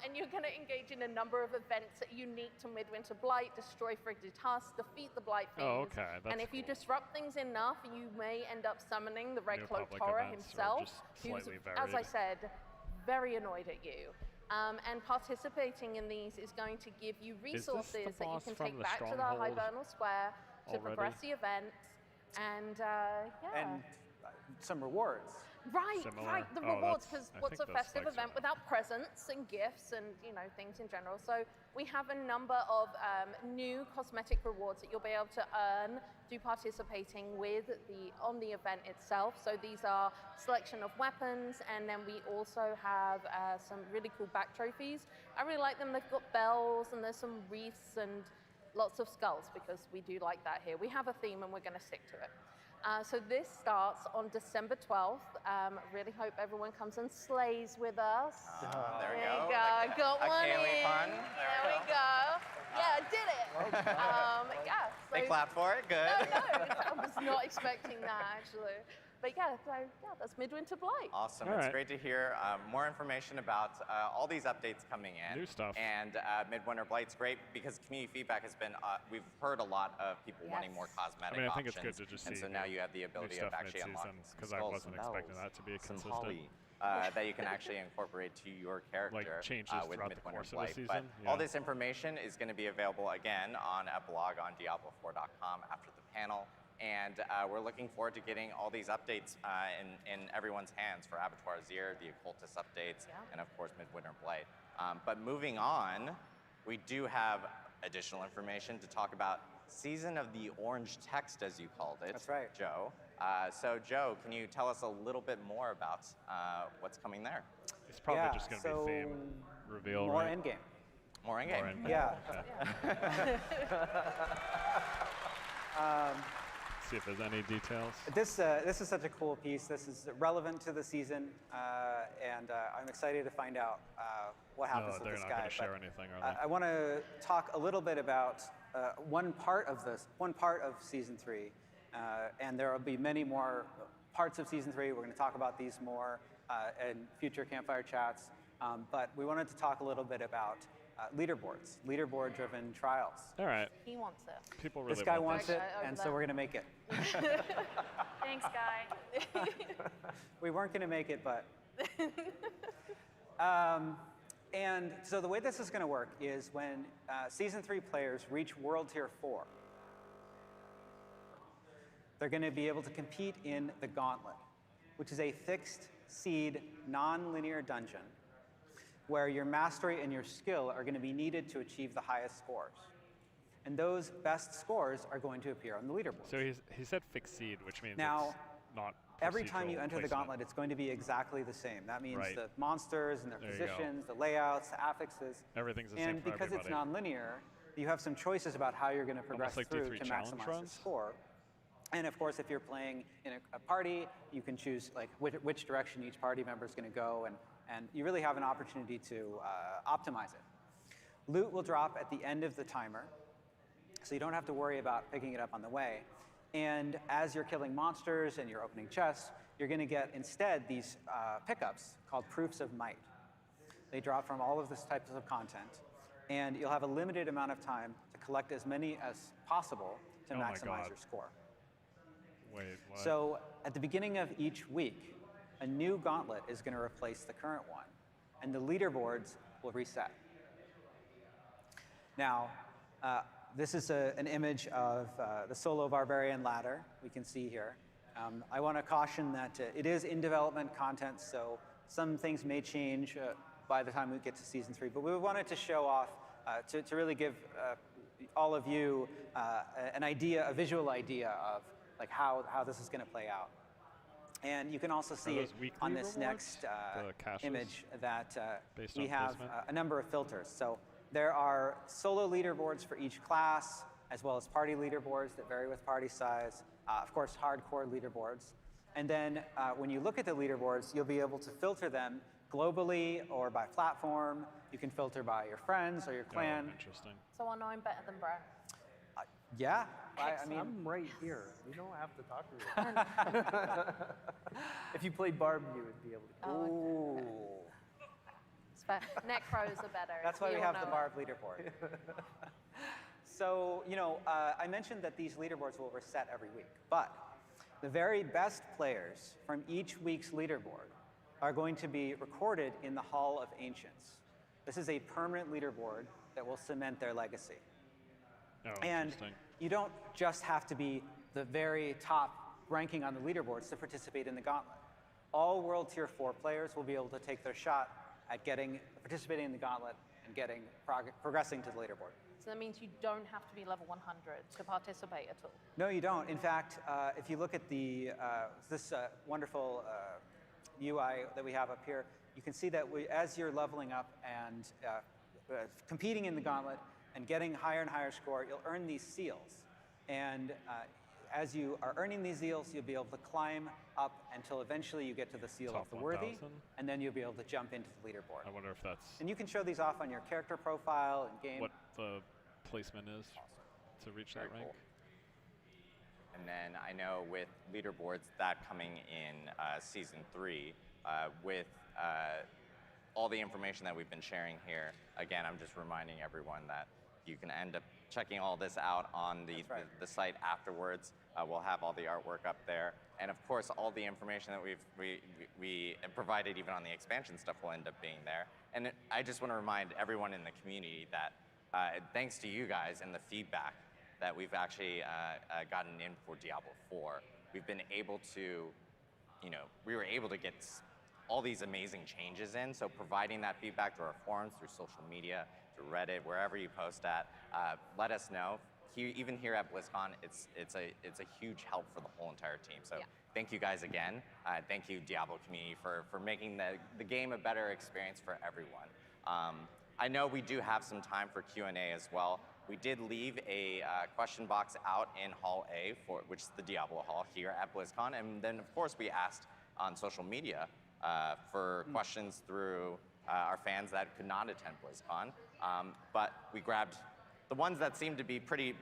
And you're going to engage in a number of events unique to Midwinter Blight, destroy Frigid Husk, defeat the Blight Fiends. Oh, okay, that's And if you cool. disrupt things enough, you may end up summoning the Red New Cloaked public Horror events, or himself, just who's, slightly as I varied. said, very annoyed at you. And participating in these is going to give you Is this the resources that you boss can from take the back to the Stronghold Hibernal Square to already? progress the event. And yeah. And some rewards. Right, Similar. right. The Oh, rewards, that's- because I what's a think those festive spikes event are- without presents and gifts and things in general? So we have a number of new cosmetic rewards that you'll be able to earn through participating on the event itself. So these are selection of weapons, and then we also have some really cool back trophies. I really like them. They've got bells, and there's some wreaths and lots of skulls, because we do like that here. We have a theme and we're going to stick to it. So this starts on December 12th. Really hope everyone comes and slays with us. There we you go. go. Got A one Kaylee in. pun. There we go. Yeah, I did it. Yeah. They So, clapped for it. Good. I was not expecting that actually. But yeah, so yeah, that's Midwinter Blight. Awesome. All It's right. great to hear more information about all these updates coming in. New stuff. And Midwinter Blight's great because community feedback has been, we've heard a lot of people wanting more cosmetic I mean, I think options. it's good to just and see so now you have the new ability stuff of actually mid-season, unlocking some 'cause I skulls, wasn't some expecting bells, that to be some consistent. holly, that you can actually incorporate to your character changes with throughout the Midwinter course of the Blight. But season, all yeah. this information is going to be available again on a blog on Diablo4.com after the panel. And we're looking forward to getting all these updates in everyone's hands for Abattoir of Zir, the Occultist updates, and of course Midwinter Blight. But moving on, we do have additional information to talk about Season of the Orange Text, as you called it. That's right. Joe. So Joe, can you tell us a little bit more about what's coming there? It's probably Yeah, just going to so be theme reveal, more right? endgame. More in-game. More in-game. Yeah. See if there's any details. This is such a cool piece. This is relevant to the season, and I'm excited to find out what happens No, with they're this not guy. going to share But, anything, are they? I want to talk a little bit about one part of season 3, and there will be many more parts of season 3. We're going to talk about these more in future campfire chats, but we wanted to talk a little bit about leaderboards, leaderboard-driven trials. All right. He wants it. People really This guy want wants this. it, and so we're going to make it. Thanks, Guy. We weren't going to make it, but. And so the way this is going to work is when Season 3 players reach World Tier 4, they're going to be able to compete in the Gauntlet, which is a fixed seed, non-linear dungeon where your mastery and your skill are going to be needed to achieve the highest scores. And those best scores are going to appear on the leaderboard. So he said fixed seed, which means Now, it's not every time you procedural enter the placement. Gauntlet, it's going to be exactly the same. That means Right. the monsters and their There you go. positions, the layouts, the affixes. Everything's the same And for because it's everybody. non-linear, you have some choices about how you're going to progress like through D3 to challenge maximize the runs? score. And of course, if you're playing in a party, you can choose like which direction each party member is going to go, and you really have an opportunity to optimize it. Loot will drop at the end of the timer, so you don't have to worry about picking it up on the way. And as you're killing monsters and you're opening chests, you're going to get instead these pickups called Proofs of Might. They drop from all of this types of content, and you'll have a limited amount of time to collect as many as possible to Oh my maximize God. your score. Wait, what? So at the beginning of each week, a new gauntlet is going to replace the current one, and the leaderboards will reset. Now, this is an image of the solo barbarian ladder we can see here. I want to caution that it is in development content, so some things may change by the time we get to season 3, but we wanted to show off, to really give all of you an idea, a visual idea of like how this is going to play out. And you can also see those weekly on this rewards? next The caches image that based we on have placement? a number of filters. So there are solo leaderboards for each class, as well as party leaderboards that vary with party size. Of course, hardcore leaderboards. And then when you look at the leaderboards, you'll be able to filter them globally or by platform. You can filter by your friends or your clan. Oh, interesting. So I know I'm better than Bro. Yeah, I mean, I'm right here. You don't have to talk to me. If you played Barb, you would be able to. Oh, ooh. It's fair. Neck pros are better. That's why we all have know the it. Barb leaderboard. So, I mentioned that these leaderboards will reset every week, but the very best players from each week's leaderboard are going to be recorded in the Hall of Ancients. This is a permanent leaderboard that will cement their legacy. Oh, And interesting. you don't just have to be the very top ranking on the leaderboards to participate in the Gauntlet. All World Tier 4 players will be able to take their shot at participating in the Gauntlet and progressing to the leaderboard. So that means you don't have to be level 100 to participate at all. No, you don't. In fact, if you look at this wonderful UI that we have up here, you can see that as you're leveling up and competing in the Gauntlet and getting higher and higher score, you'll earn these seals. And as you are earning these seals, you'll be able to climb up until eventually you get to the seal Top of the worthy, 1,000. and then you'll be able to jump into the leaderboard. I wonder if that's And you can show these off on your character profile in game. what the placement is to reach that rank. Cool. And then I know with leaderboards, that coming in Season 3, with all the information that we've been sharing here, again, I'm just reminding everyone that you can end up checking all this out on the site afterwards. We'll have all the artwork up there. And of course, all the information that we provided even on the expansion stuff will end up being there. And I just want to remind everyone in the community that thanks to you guys and the feedback that we've actually gotten in for Diablo 4, we've been able to, we were able to get all these amazing changes in. So providing that feedback through our forums, through social media, through Reddit, wherever you post at, let us know. Even here at BlizzCon, it's a huge help for the whole entire team. So thank you guys again. Thank you, Diablo community, for making the game a better experience for everyone. I know we do have some time for Q&A as well. We did leave a question box out in Hall A, which is the Diablo Hall here at BlizzCon. And then, of course, we asked on social media for questions through our fans that could not attend BlizzCon. But we grabbed the ones that seem to be pretty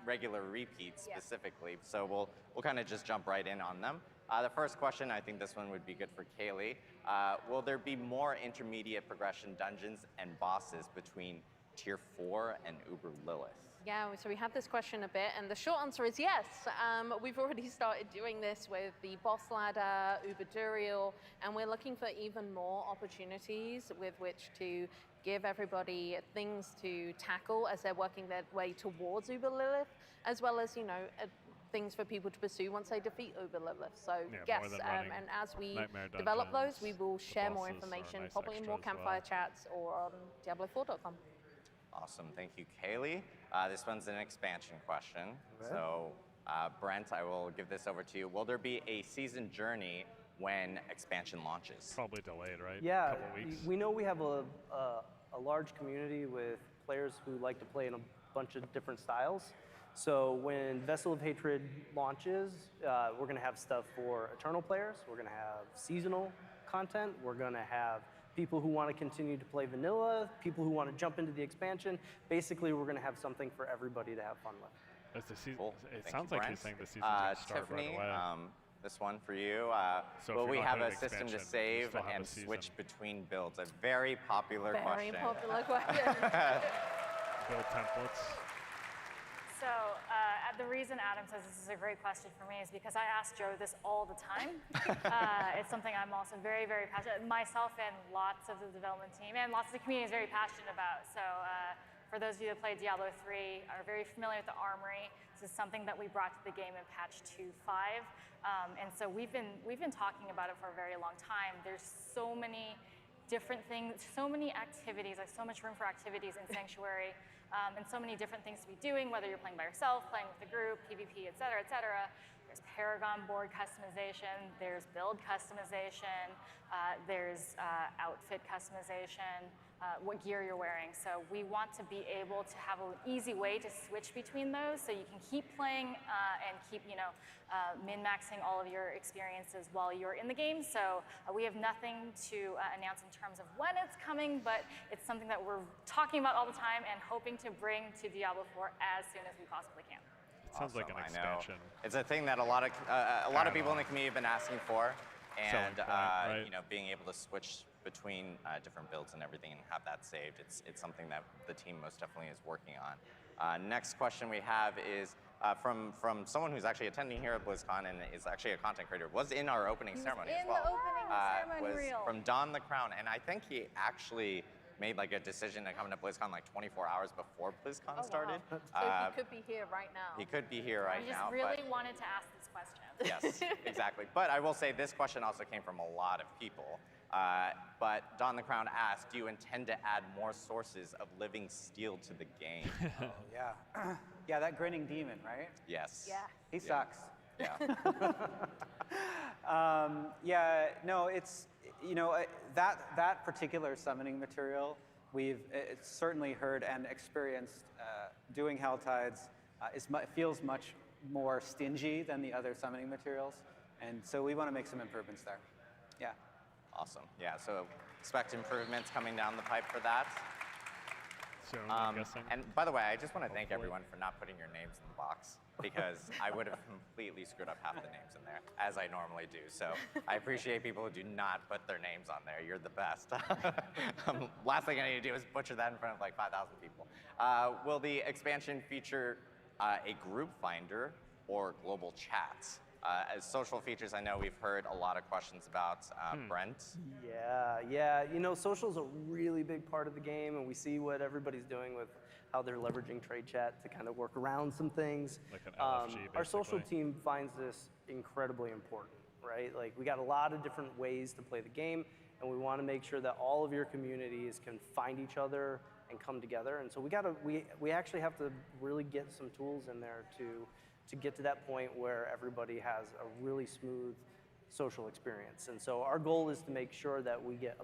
regular repeats specifically. So we'll kind of just jump right in on them. The first question, I think this one would be good for Kaylee. Will there be more intermediate progression dungeons and bosses between Tier 4 and Uber Lilith? Yeah, so we had this question a bit, and the short answer is yes. We've already started doing this with the boss ladder, Uber Duriel, and we're looking for even more opportunities with which to give everybody things to tackle as they're working their way towards Uber Lilith, as well as, things for people to pursue once they defeat Uber Lilith. So yes, and as we develop those, we will share more information, probably in more campfire chats or on Diablo4.com. Awesome, thank you, Kaylee. This one's an expansion question. So Brent, I will give this over to you. Will there be a season journey when expansion launches? Probably delayed, right? Yeah, a couple weeks. We know we have a large community with players who like to play in a bunch of different styles. So when Vessel of Hatred launches, we're going to have stuff for Eternal players. We're going to have seasonal content. We're going to have people who want to continue to play vanilla, people who want to jump into the expansion. Basically, we're going to have something for everybody to have fun with. As the season, Cool. it Thank sounds you, like Brent. you're saying the season's going to start Tiffany, right away. this one for you. So will if we you're not have a doing system to expansion, you save still have a and season. switch between builds? A very popular Very question. popular question. Build templates. So the reason Adam says this is a great question for me is because I ask Joe this all the time. It's something I'm also very, very passionate, myself and lots of the development team and lots of the community is very passionate about. So for those of you that played Diablo 3 are very familiar with the Armory. This is something that we brought to the game in patch 2.5. And so we've been talking about it for a very long time. There's so many different things, so many activities, like so much room for activities in Sanctuary. And so many different things to be doing, whether you're playing by yourself, playing with a group, PvP, et cetera, et cetera. There's Paragon board customization, there's build customization, there's outfit customization, what gear you're wearing. So we want to be able to have an easy way to switch between those so you can keep playing and keep, min-maxing all of your experiences while you're in the game. So we have nothing to announce in terms of when it's coming, but it's something that we're talking about all the time and hoping to bring to Diablo 4 as soon as we possibly can. It sounds like an I expansion. know. It's a thing that a lot of people in the community have been asking for, and Selling point, right? being able to switch between different builds and everything and have that saved. It's something that the team most definitely is working on. Next question we have is from someone who's actually attending here at BlizzCon and is actually a content creator. Was in our opening ceremony as well. In the opening ceremony was reel. from Don the Crown, and I think he actually made like a decision to come to BlizzCon like 24 hours before BlizzCon started. So he could be here right now. He could be here right I just now. really wanted to ask this question. Yes, exactly. But I will say this question also came from a lot of people. But Don the Crown asked, do you intend to add more sources of living steel to the game? Yeah. Yeah, that grinning demon, right? Yes. Yeah. He sucks. Yeah. Yeah, no, it's, that particular summoning material, we've certainly heard and experienced doing Helltides feels much more stingy than the other summoning materials. And so we want to make some improvements there. Yeah. Awesome. Yeah, so expect improvements coming down the pipe for that. Soon, I'm guessing. And by the way, I just want to thank everyone for not putting your names in the box, because I would have completely screwed up half the names in there, as I normally do. So I appreciate people who do not put their names on there. You're the best. Last thing I need to do is butcher that in front of like 5,000 people. Will the expansion feature a group finder or global chats? As social features, I know we've heard a lot of questions about Brent. Yeah. You know, social's a really big part of the game, and we see what everybody's doing with how they're leveraging trade chat to kind of work around some things. Like an LFG, our social basically. team finds this incredibly important, right? Like, we got a lot of different ways to play the game, and we want to make sure that all of your communities can find each other and come together. And so we actually have to really get some tools in there to get to that point where everybody has a really smooth social experience. And so our goal is to make sure that we get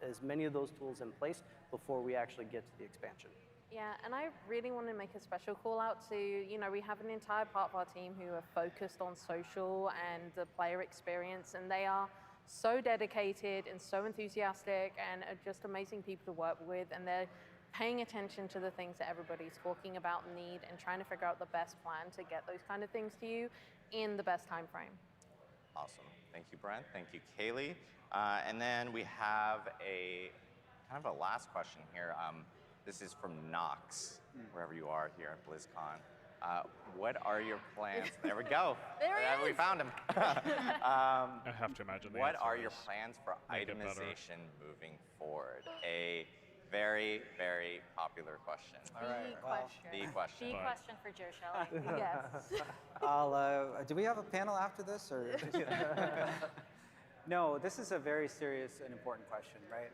as many of those tools in place before we actually get to the expansion. Yeah, and I really want to make a special call out to, you know, we have an entire part of our team who are focused on social and the player experience, and they are so dedicated and so enthusiastic and are just amazing people to work with, and they're paying attention to the things that everybody's talking about and need, and trying to figure out the best plan to get those kind of things to you in the best time frame. Awesome. Thank you, Brent. Thank you, Kaylee. And then we have a kind of a last question here. This is from Knox, wherever you are here at BlizzCon. What are your plans? There we go. There he we is. found him. I have to imagine the What answer are your is plans for make it better. itemization moving forward? A very, very popular question. All right. Well, The question. The But- question for Joe Shelley. Yes. do we have a panel after this, or? No, this is a very serious and important question, right?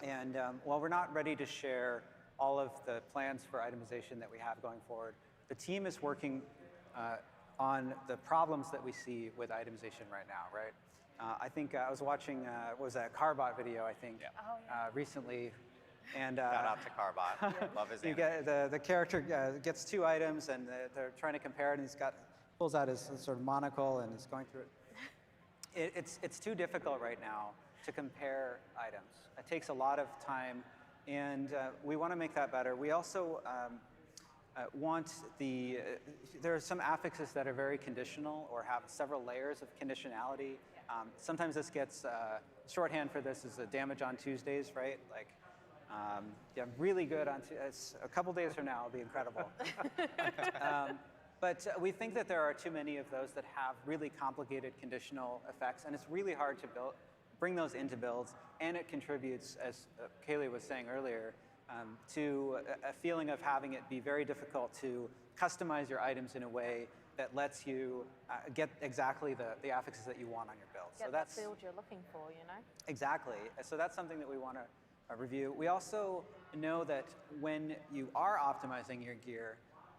And while we're not ready to share all of the plans for itemization that we have going forward, the team is working on the problems that we see with itemization right now, right? I think I was watching, what was that, Carbot video, I think, recently. And Shout out to Carbot. Love his you anime. get the character gets two items, and they're trying to compare it, and pulls out his sort of monocle and is going through it. It's too difficult right now to compare items. It takes a lot of time, and we want to make that better. We also want there are some affixes that are very conditional or have several layers of conditionality. Sometimes this gets, shorthand for this is the damage on Tuesdays, right? Like, yeah, really good on a couple days from now, it'll be incredible. But we think that there are too many of those that have really complicated conditional effects, and it's really hard to bring those into builds, and it contributes, as Kaylee was saying earlier, to a feeling of having it be very difficult to customize your items in a way that lets you get exactly the affixes that you want on your build. Get So that build you're looking for, you know? Exactly. So that's something that we want to review. We also know that when you are optimizing your gear,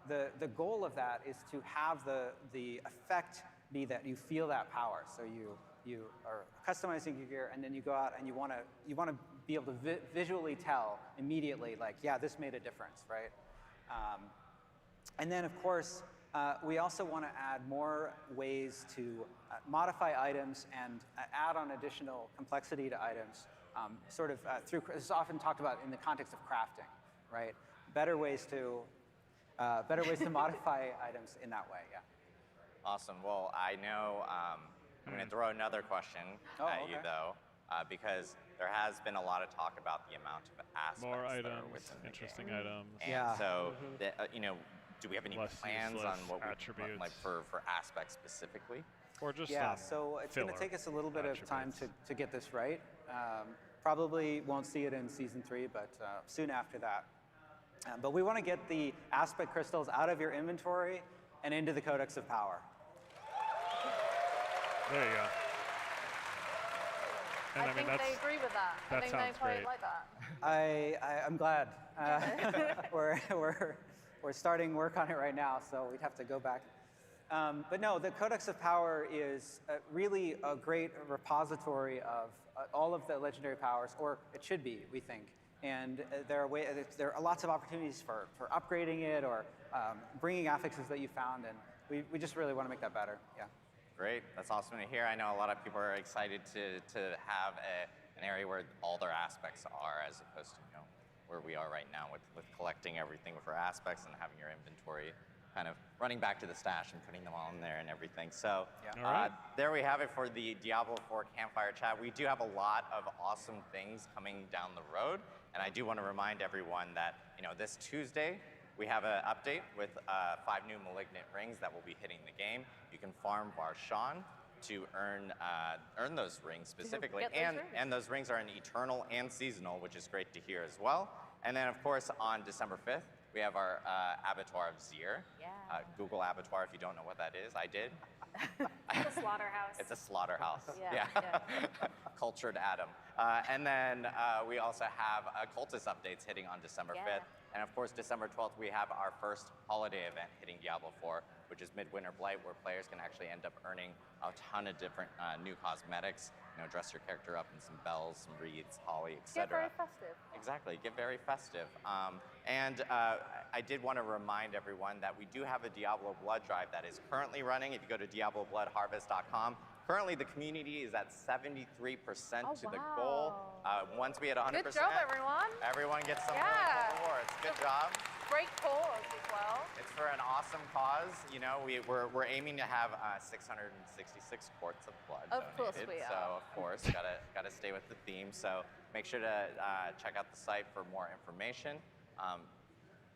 the goal of that is to have the effect be that you feel that power. So you are customizing your gear, and then you go out and you want to be able to visually tell immediately, like, yeah, this made a difference, right? And then, of course, we also want to add more ways to modify items and add on additional complexity to items, through, this is often talked about in the context of crafting, right? Better ways to modify items in that way, yeah. Awesome. Well, I know I'm going to throw another question at you, though, because there has been a lot of talk about the amount of aspects More that are items, within interesting the game. items. And Yeah. so, do we have any Less plans useless on what attributes. like for aspects specifically? Or just Yeah, some so it's going to filler take us a little bit of time attributes. to get this right. Probably won't see it in season 3, but soon after that. But we want to get the aspect crystals out of your inventory and into the Codex of Power. There you go. And I think they agree with that. I that think they sounds quite great. like that. I'm glad. We're starting work on it right now, so we'd have to go back. But no, the Codex of Power is really a great repository of all of the legendary powers, or it should be, we think. And there are lots of opportunities for upgrading it or bringing affixes that you found we just really want to make that better. Yeah. Great, that's awesome to hear. I know a lot of people are excited to have an area where all their aspects are, as opposed to where we are right now with collecting everything for aspects and having your inventory kind of running back to the stash and putting them all in there and everything. So there we have it for the Diablo 4 Campfire Chat. We do have a lot of awesome things coming down the road, and I do want to remind everyone that this Tuesday we have an update with 5 new Malignant rings that will be hitting the game. You can farm Varshan to earn those rings specifically, and those rings are an eternal and seasonal, which is great to hear as well. And then of course on December 5th, we have our Abattoir of Zir. Yeah. Google Abattoir if you don't know what that is. I did. It's a slaughterhouse. It's a slaughterhouse. Yeah. Cultured Adam. And then we also have cultist updates hitting on December 5th. And of course, December 12th, we have our first holiday event hitting Diablo 4, which is Midwinter Blight, where players can actually end up earning a ton of different new cosmetics. Dress your character up in some bells, some wreaths, holly, etc. Get very festive. Exactly, get very festive. And I did want to remind everyone that we do have a Diablo Blood drive that is currently running. If you go to diablobloodharvest.com, currently the community is at 73% to the goal. Once we hit 100%, good job, everyone. Everyone gets some really cool rewards. Good job. Great cause as well. It's for an awesome cause. We're aiming to have 666 quarts of blood donated. Of course we are. So of course, gotta stay with the theme. So make sure to check out the site for more information.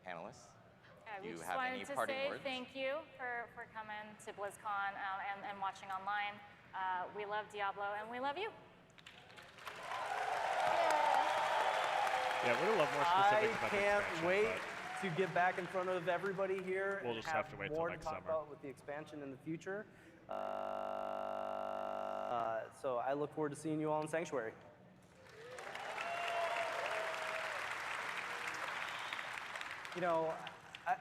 Panelists, do you have any parting words? Thank you for coming to BlizzCon and watching online. We love Diablo and we love you. Yeah, we'd love more specifics about the I can't expansion, wait but to get back in front of everybody here. We'll and just have to wait till more next to talk summer. about with the expansion in the future. So I look forward to seeing you all in Sanctuary.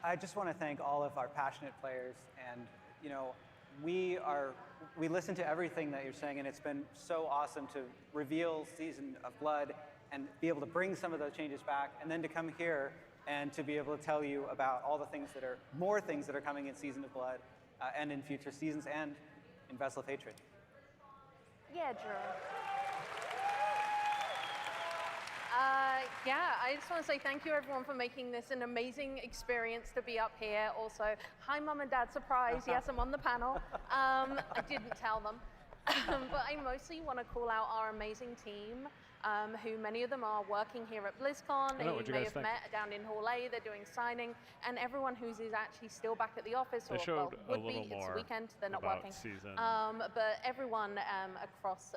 I just want to thank all of our passionate players, and we listen to everything that you're saying, and it's been so awesome to reveal Season of Blood and be able to bring some of those changes back, and then to come here and to be able to tell you about all the more things that are coming in Season of Blood and in future seasons and in Vessel of Hatred. Yeah, Jerome. I just want to say thank you, everyone, for making this an amazing experience to be up here. Also, hi, Mum and Dad, surprise. Yes, I'm on the panel. I didn't tell them. But I mostly want to call out our amazing team, who many of them are working here at BlizzCon, who you may have met down in Hall A. They're doing signing, and everyone who's is actually still back at the office, They or showed would a little be. more It's weekend, they're not about working. season But everyone across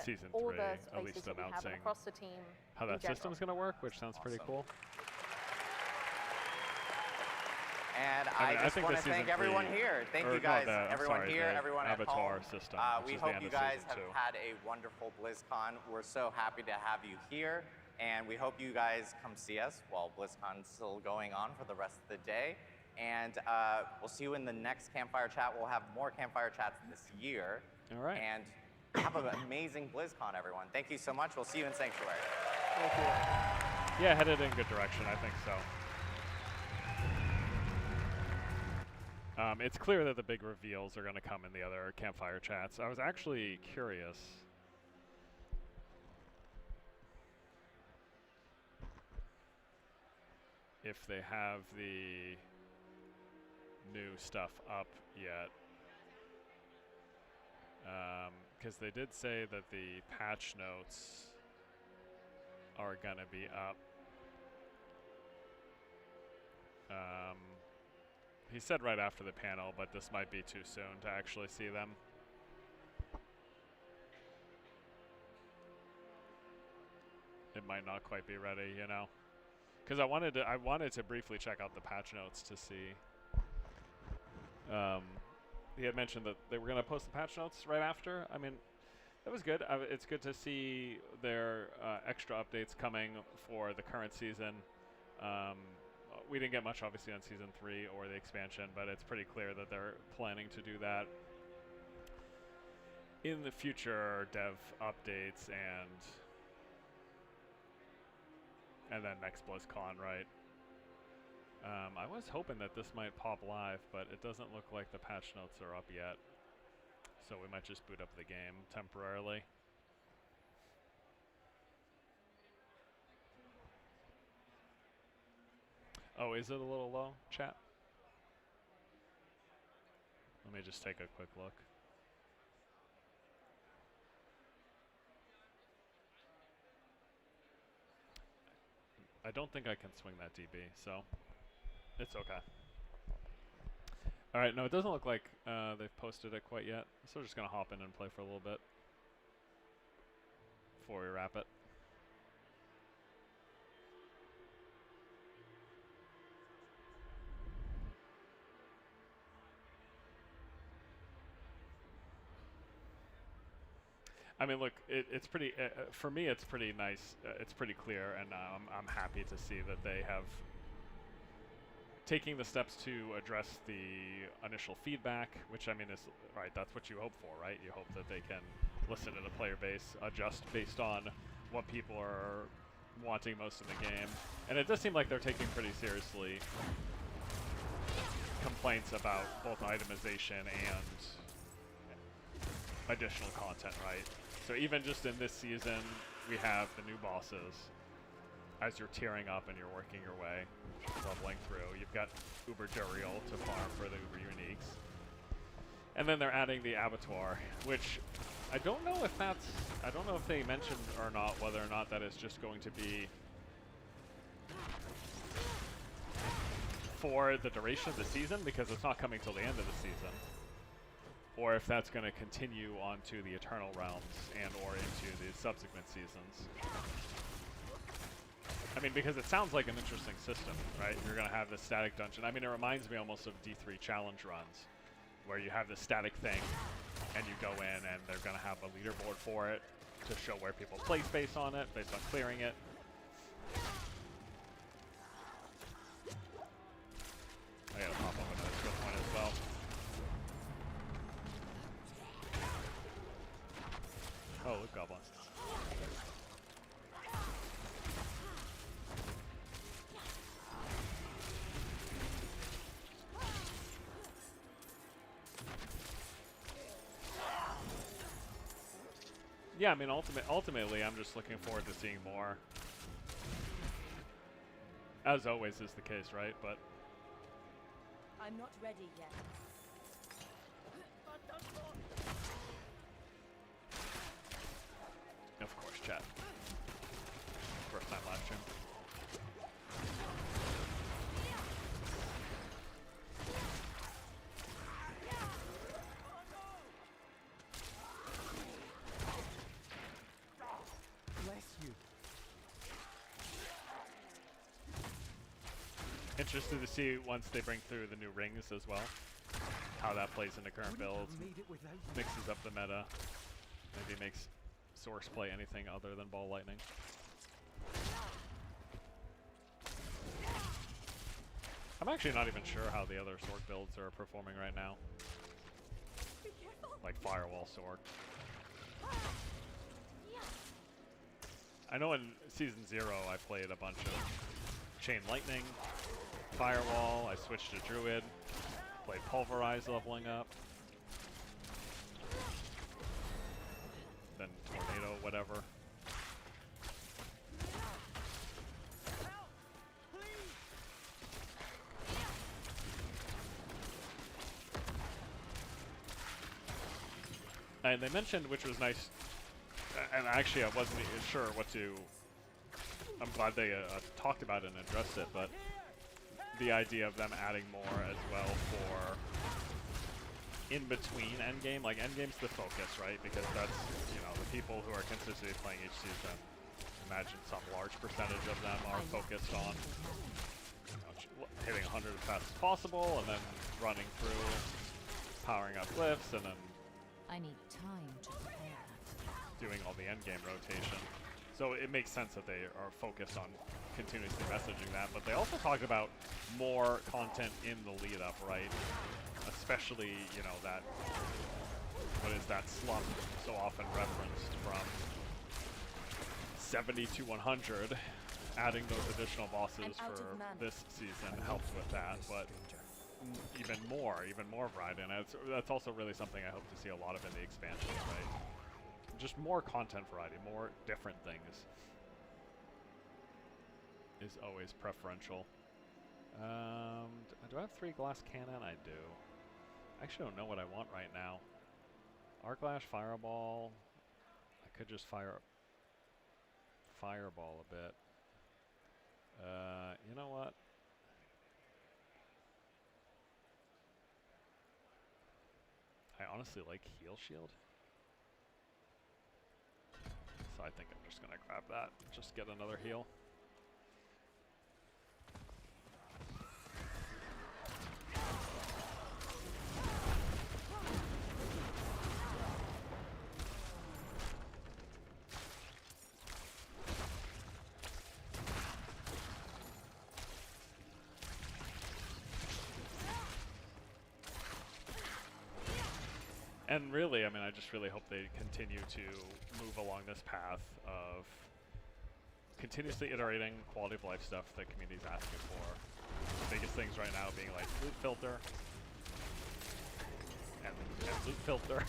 Season all 3, the at spaces least that we have and announcing across the team. how in that general. system's going to work, which sounds pretty cool. And I I just think want the to thank season everyone 3 here. Thank or you guys, no, the- everyone sorry, here, the everyone at Abattoir home. system, which We is the hope end you of guys season have 2. had a wonderful BlizzCon. We're so happy to have you here, and we hope you guys come see us while BlizzCon's still going on for the rest of the day. And we'll see you in the next Campfire Chat. We'll have more Campfire Chats this year. All right. And have an amazing BlizzCon, everyone. Thank you so much. We'll see you in Sanctuary. Thank you. Yeah, headed in good direction, I think so. It's clear that the big reveals are going to come in the other Campfire Chats. I was actually curious if they have the new stuff up yet. Because they did say that the patch notes are going to be up. He said right after the panel, but this might be too soon to actually see them. It might not quite be ready, you know, because I wanted to briefly check out the patch notes to see. He had mentioned that they were going to post the patch notes right after. I mean, that was good. It's good to see their extra updates coming for the current season. We didn't get much, obviously, on Season 3 or the expansion, but it's pretty clear that they're planning to do that in the future dev updates and then next BlizzCon, right? I was hoping that this might pop live, but it doesn't look like the patch notes are up yet. So we might just boot up the game temporarily. Oh, is it a little low, chat? Let me just take a quick look. I don't think I can swing that DB, so it's okay. All right, no, it doesn't look like they've posted it quite yet, so we're just going to hop in and play for a little bit before we wrap it. I mean, look, it's pretty, for me, it's pretty nice. It's pretty clear, and I'm happy to see that they have taking the steps to address the initial feedback, which, I mean, is, right, that's what you hope for, right? You hope that they can listen to the player base, adjust based on what people are wanting most in the game. And it does seem like they're taking pretty seriously complaints about both itemization and additional content, right? So even just in this season, we have the new bosses. As you're tearing up and you're working your way, leveling through, you've got Uber Duriel to farm for the Uber Uniques. And then they're adding the Abattoir, which I don't know if that's, I don't know if they mentioned or not whether or not that is just going to be for the duration of the season, because it's not coming till the end of the season. Or if that's going to continue onto the Eternal Realms and or into the subsequent seasons. I mean, because it sounds like an interesting system, right? You're going to have this static dungeon. I mean, it reminds me almost of D3 challenge runs, where you have this static thing, and you go in, and they're going to have a leaderboard for it to show where people place based on it, based on clearing it. I got to pop up another skill point as well. Oh, look, Goblin. Yeah, I mean, ultimately, I'm just looking forward to seeing more. As always is the case, right? But I'm not ready yet. of course, chat. First time live stream. Interested to see once they bring through the new rings as well, how that plays into current builds, mixes up the meta, maybe makes Source play anything other than Ball Lightning. I'm actually not even sure how the other Sork builds are performing right now. Like Firewall Sork. I know in Season 0 I played a bunch of Chain Lightning, Firewall, I switched to Druid, played Pulverize leveling up, then Tornado, whatever. And they mentioned, which was nice, and actually I wasn't sure what to, I'm glad they talked about it and addressed it, but the idea of them adding more as well for in between endgame. Like endgame's the focus, right? Because that's, you know, the people who are consistently playing each season. Imagine some large percentage of them are focused on, you know, hitting 100 as fast as possible, and then running through, powering up glyphs, and then I need time to prepare. Doing all the endgame rotation. So it makes sense that they are focused on continuously messaging that, but they also talked about more content in the lead up, right? Especially, you know, that, what is that slump so often referenced from 70 to 100 adding those additional bosses I'm out for of mana. this season helps with that, but even more variety, and that's also really something I hope to see a lot of in the expansion, right? Just more content variety, more different things is always preferential. Do I have 3 glass cannon? I do. I actually don't know what I want right now. Arclash, Fireball. I could just Fireball a bit. You know what? I honestly like Heal Shield. So I think I'm just gonna grab that. Just get another heal. And really, I mean, I just really hope they continue to move along this path of continuously iterating quality of life stuff that community's asking for. The biggest things right now being like loot filter and loot filter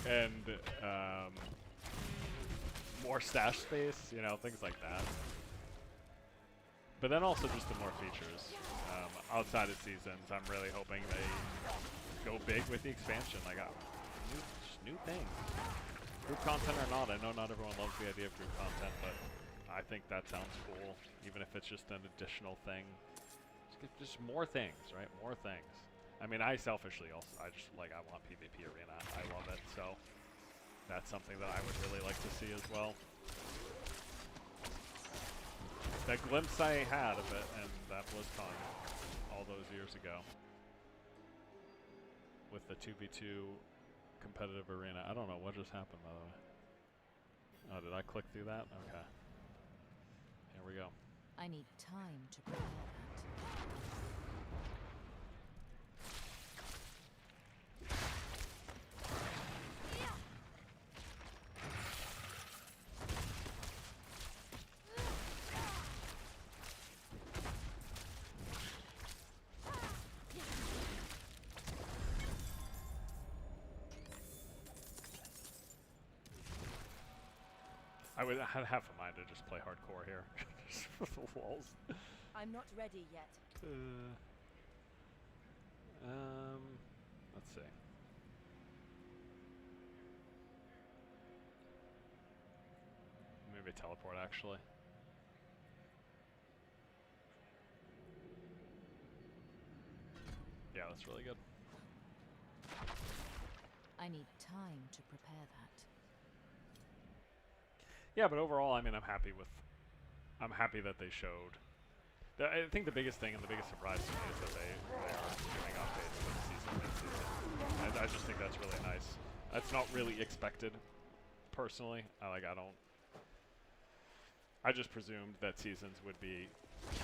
and more stash space, you know, things like that. But then also just the more features. Outside of seasons, I'm really hoping they go big with the expansion. Like, just new things. Group content or not, I know not everyone loves the idea of group content, but I think that sounds cool, even if it's just an additional thing. Just more things, right? More things. I mean, I selfishly also, I want PvP Arena. I love it, so that's something that I would really like to see as well. That glimpse I had of it in that BlizzCon all those years ago with the 2v2 competitive arena. I don't know what just happened, by the way. Oh, did I click through that? Okay. Here we go. I need time to prepare that. I had half a mind to just play hardcore here. Just for the walls. I'm not ready yet. Let's see. Maybe teleport, actually. Yeah, that's really good. I need time to prepare that. Yeah, but overall, I mean, I'm happy that they showed. I think the biggest thing and the biggest surprise to me is that they are doing updates for the season mid-season. I just think that's really nice. That's not really expected, personally. I just presumed that seasons would be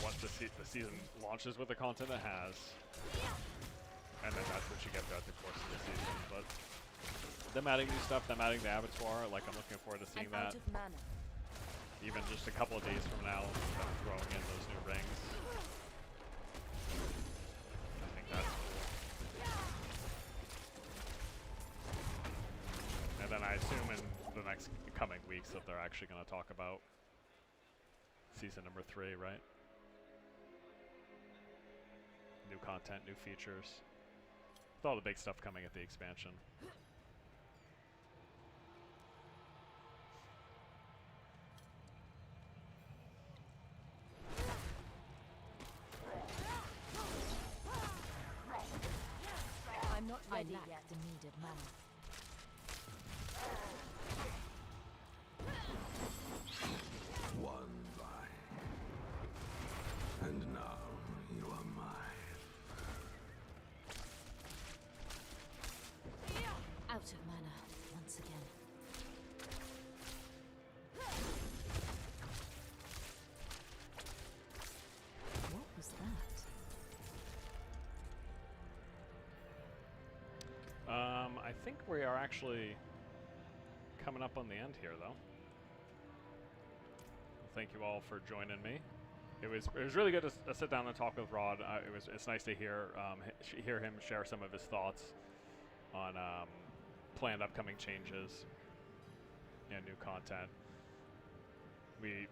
once the season launches with the content it has, and then that's what you get throughout the course of the season. But them adding new stuff, them adding the Abattoir, like, I'm looking forward to seeing that. Out of mana. Even just a couple of days from now, them throwing in those new rings. I think that's cool. And then I assume in the next coming weeks that they're actually going to talk about season number 3, right? New content, new features. With all the big stuff coming at the expansion. I'm not ready yet. The needed mana. One life. And now you are mine. Out of mana once again. What was that? I think we are actually coming up on the end here, though. thank you all for joining me. It was really good to sit down and talk with Rod. It's nice to hear hear him share some of his thoughts on planned upcoming changes and new content. We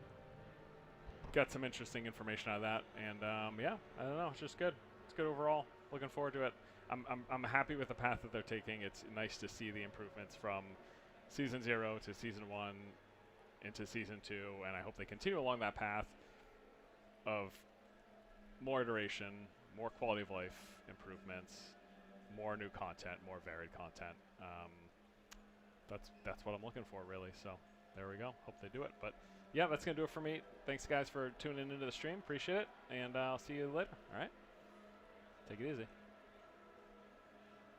got some interesting information out of that, and yeah, I don't know, it's just good. It's good overall. Looking forward to it. I'm happy with the path that they're taking. It's nice to see the improvements from Season 0 to Season 1 into Season 2, and I hope they continue along that path of more iteration, more quality of life improvements, more new content, more varied content. That's what I'm looking for, really. So there we go. Hope they do it. But yeah, that's going to do it for me. Thanks, guys, for tuning into the stream. Appreciate it. And I'll see you later. All right? Take it easy.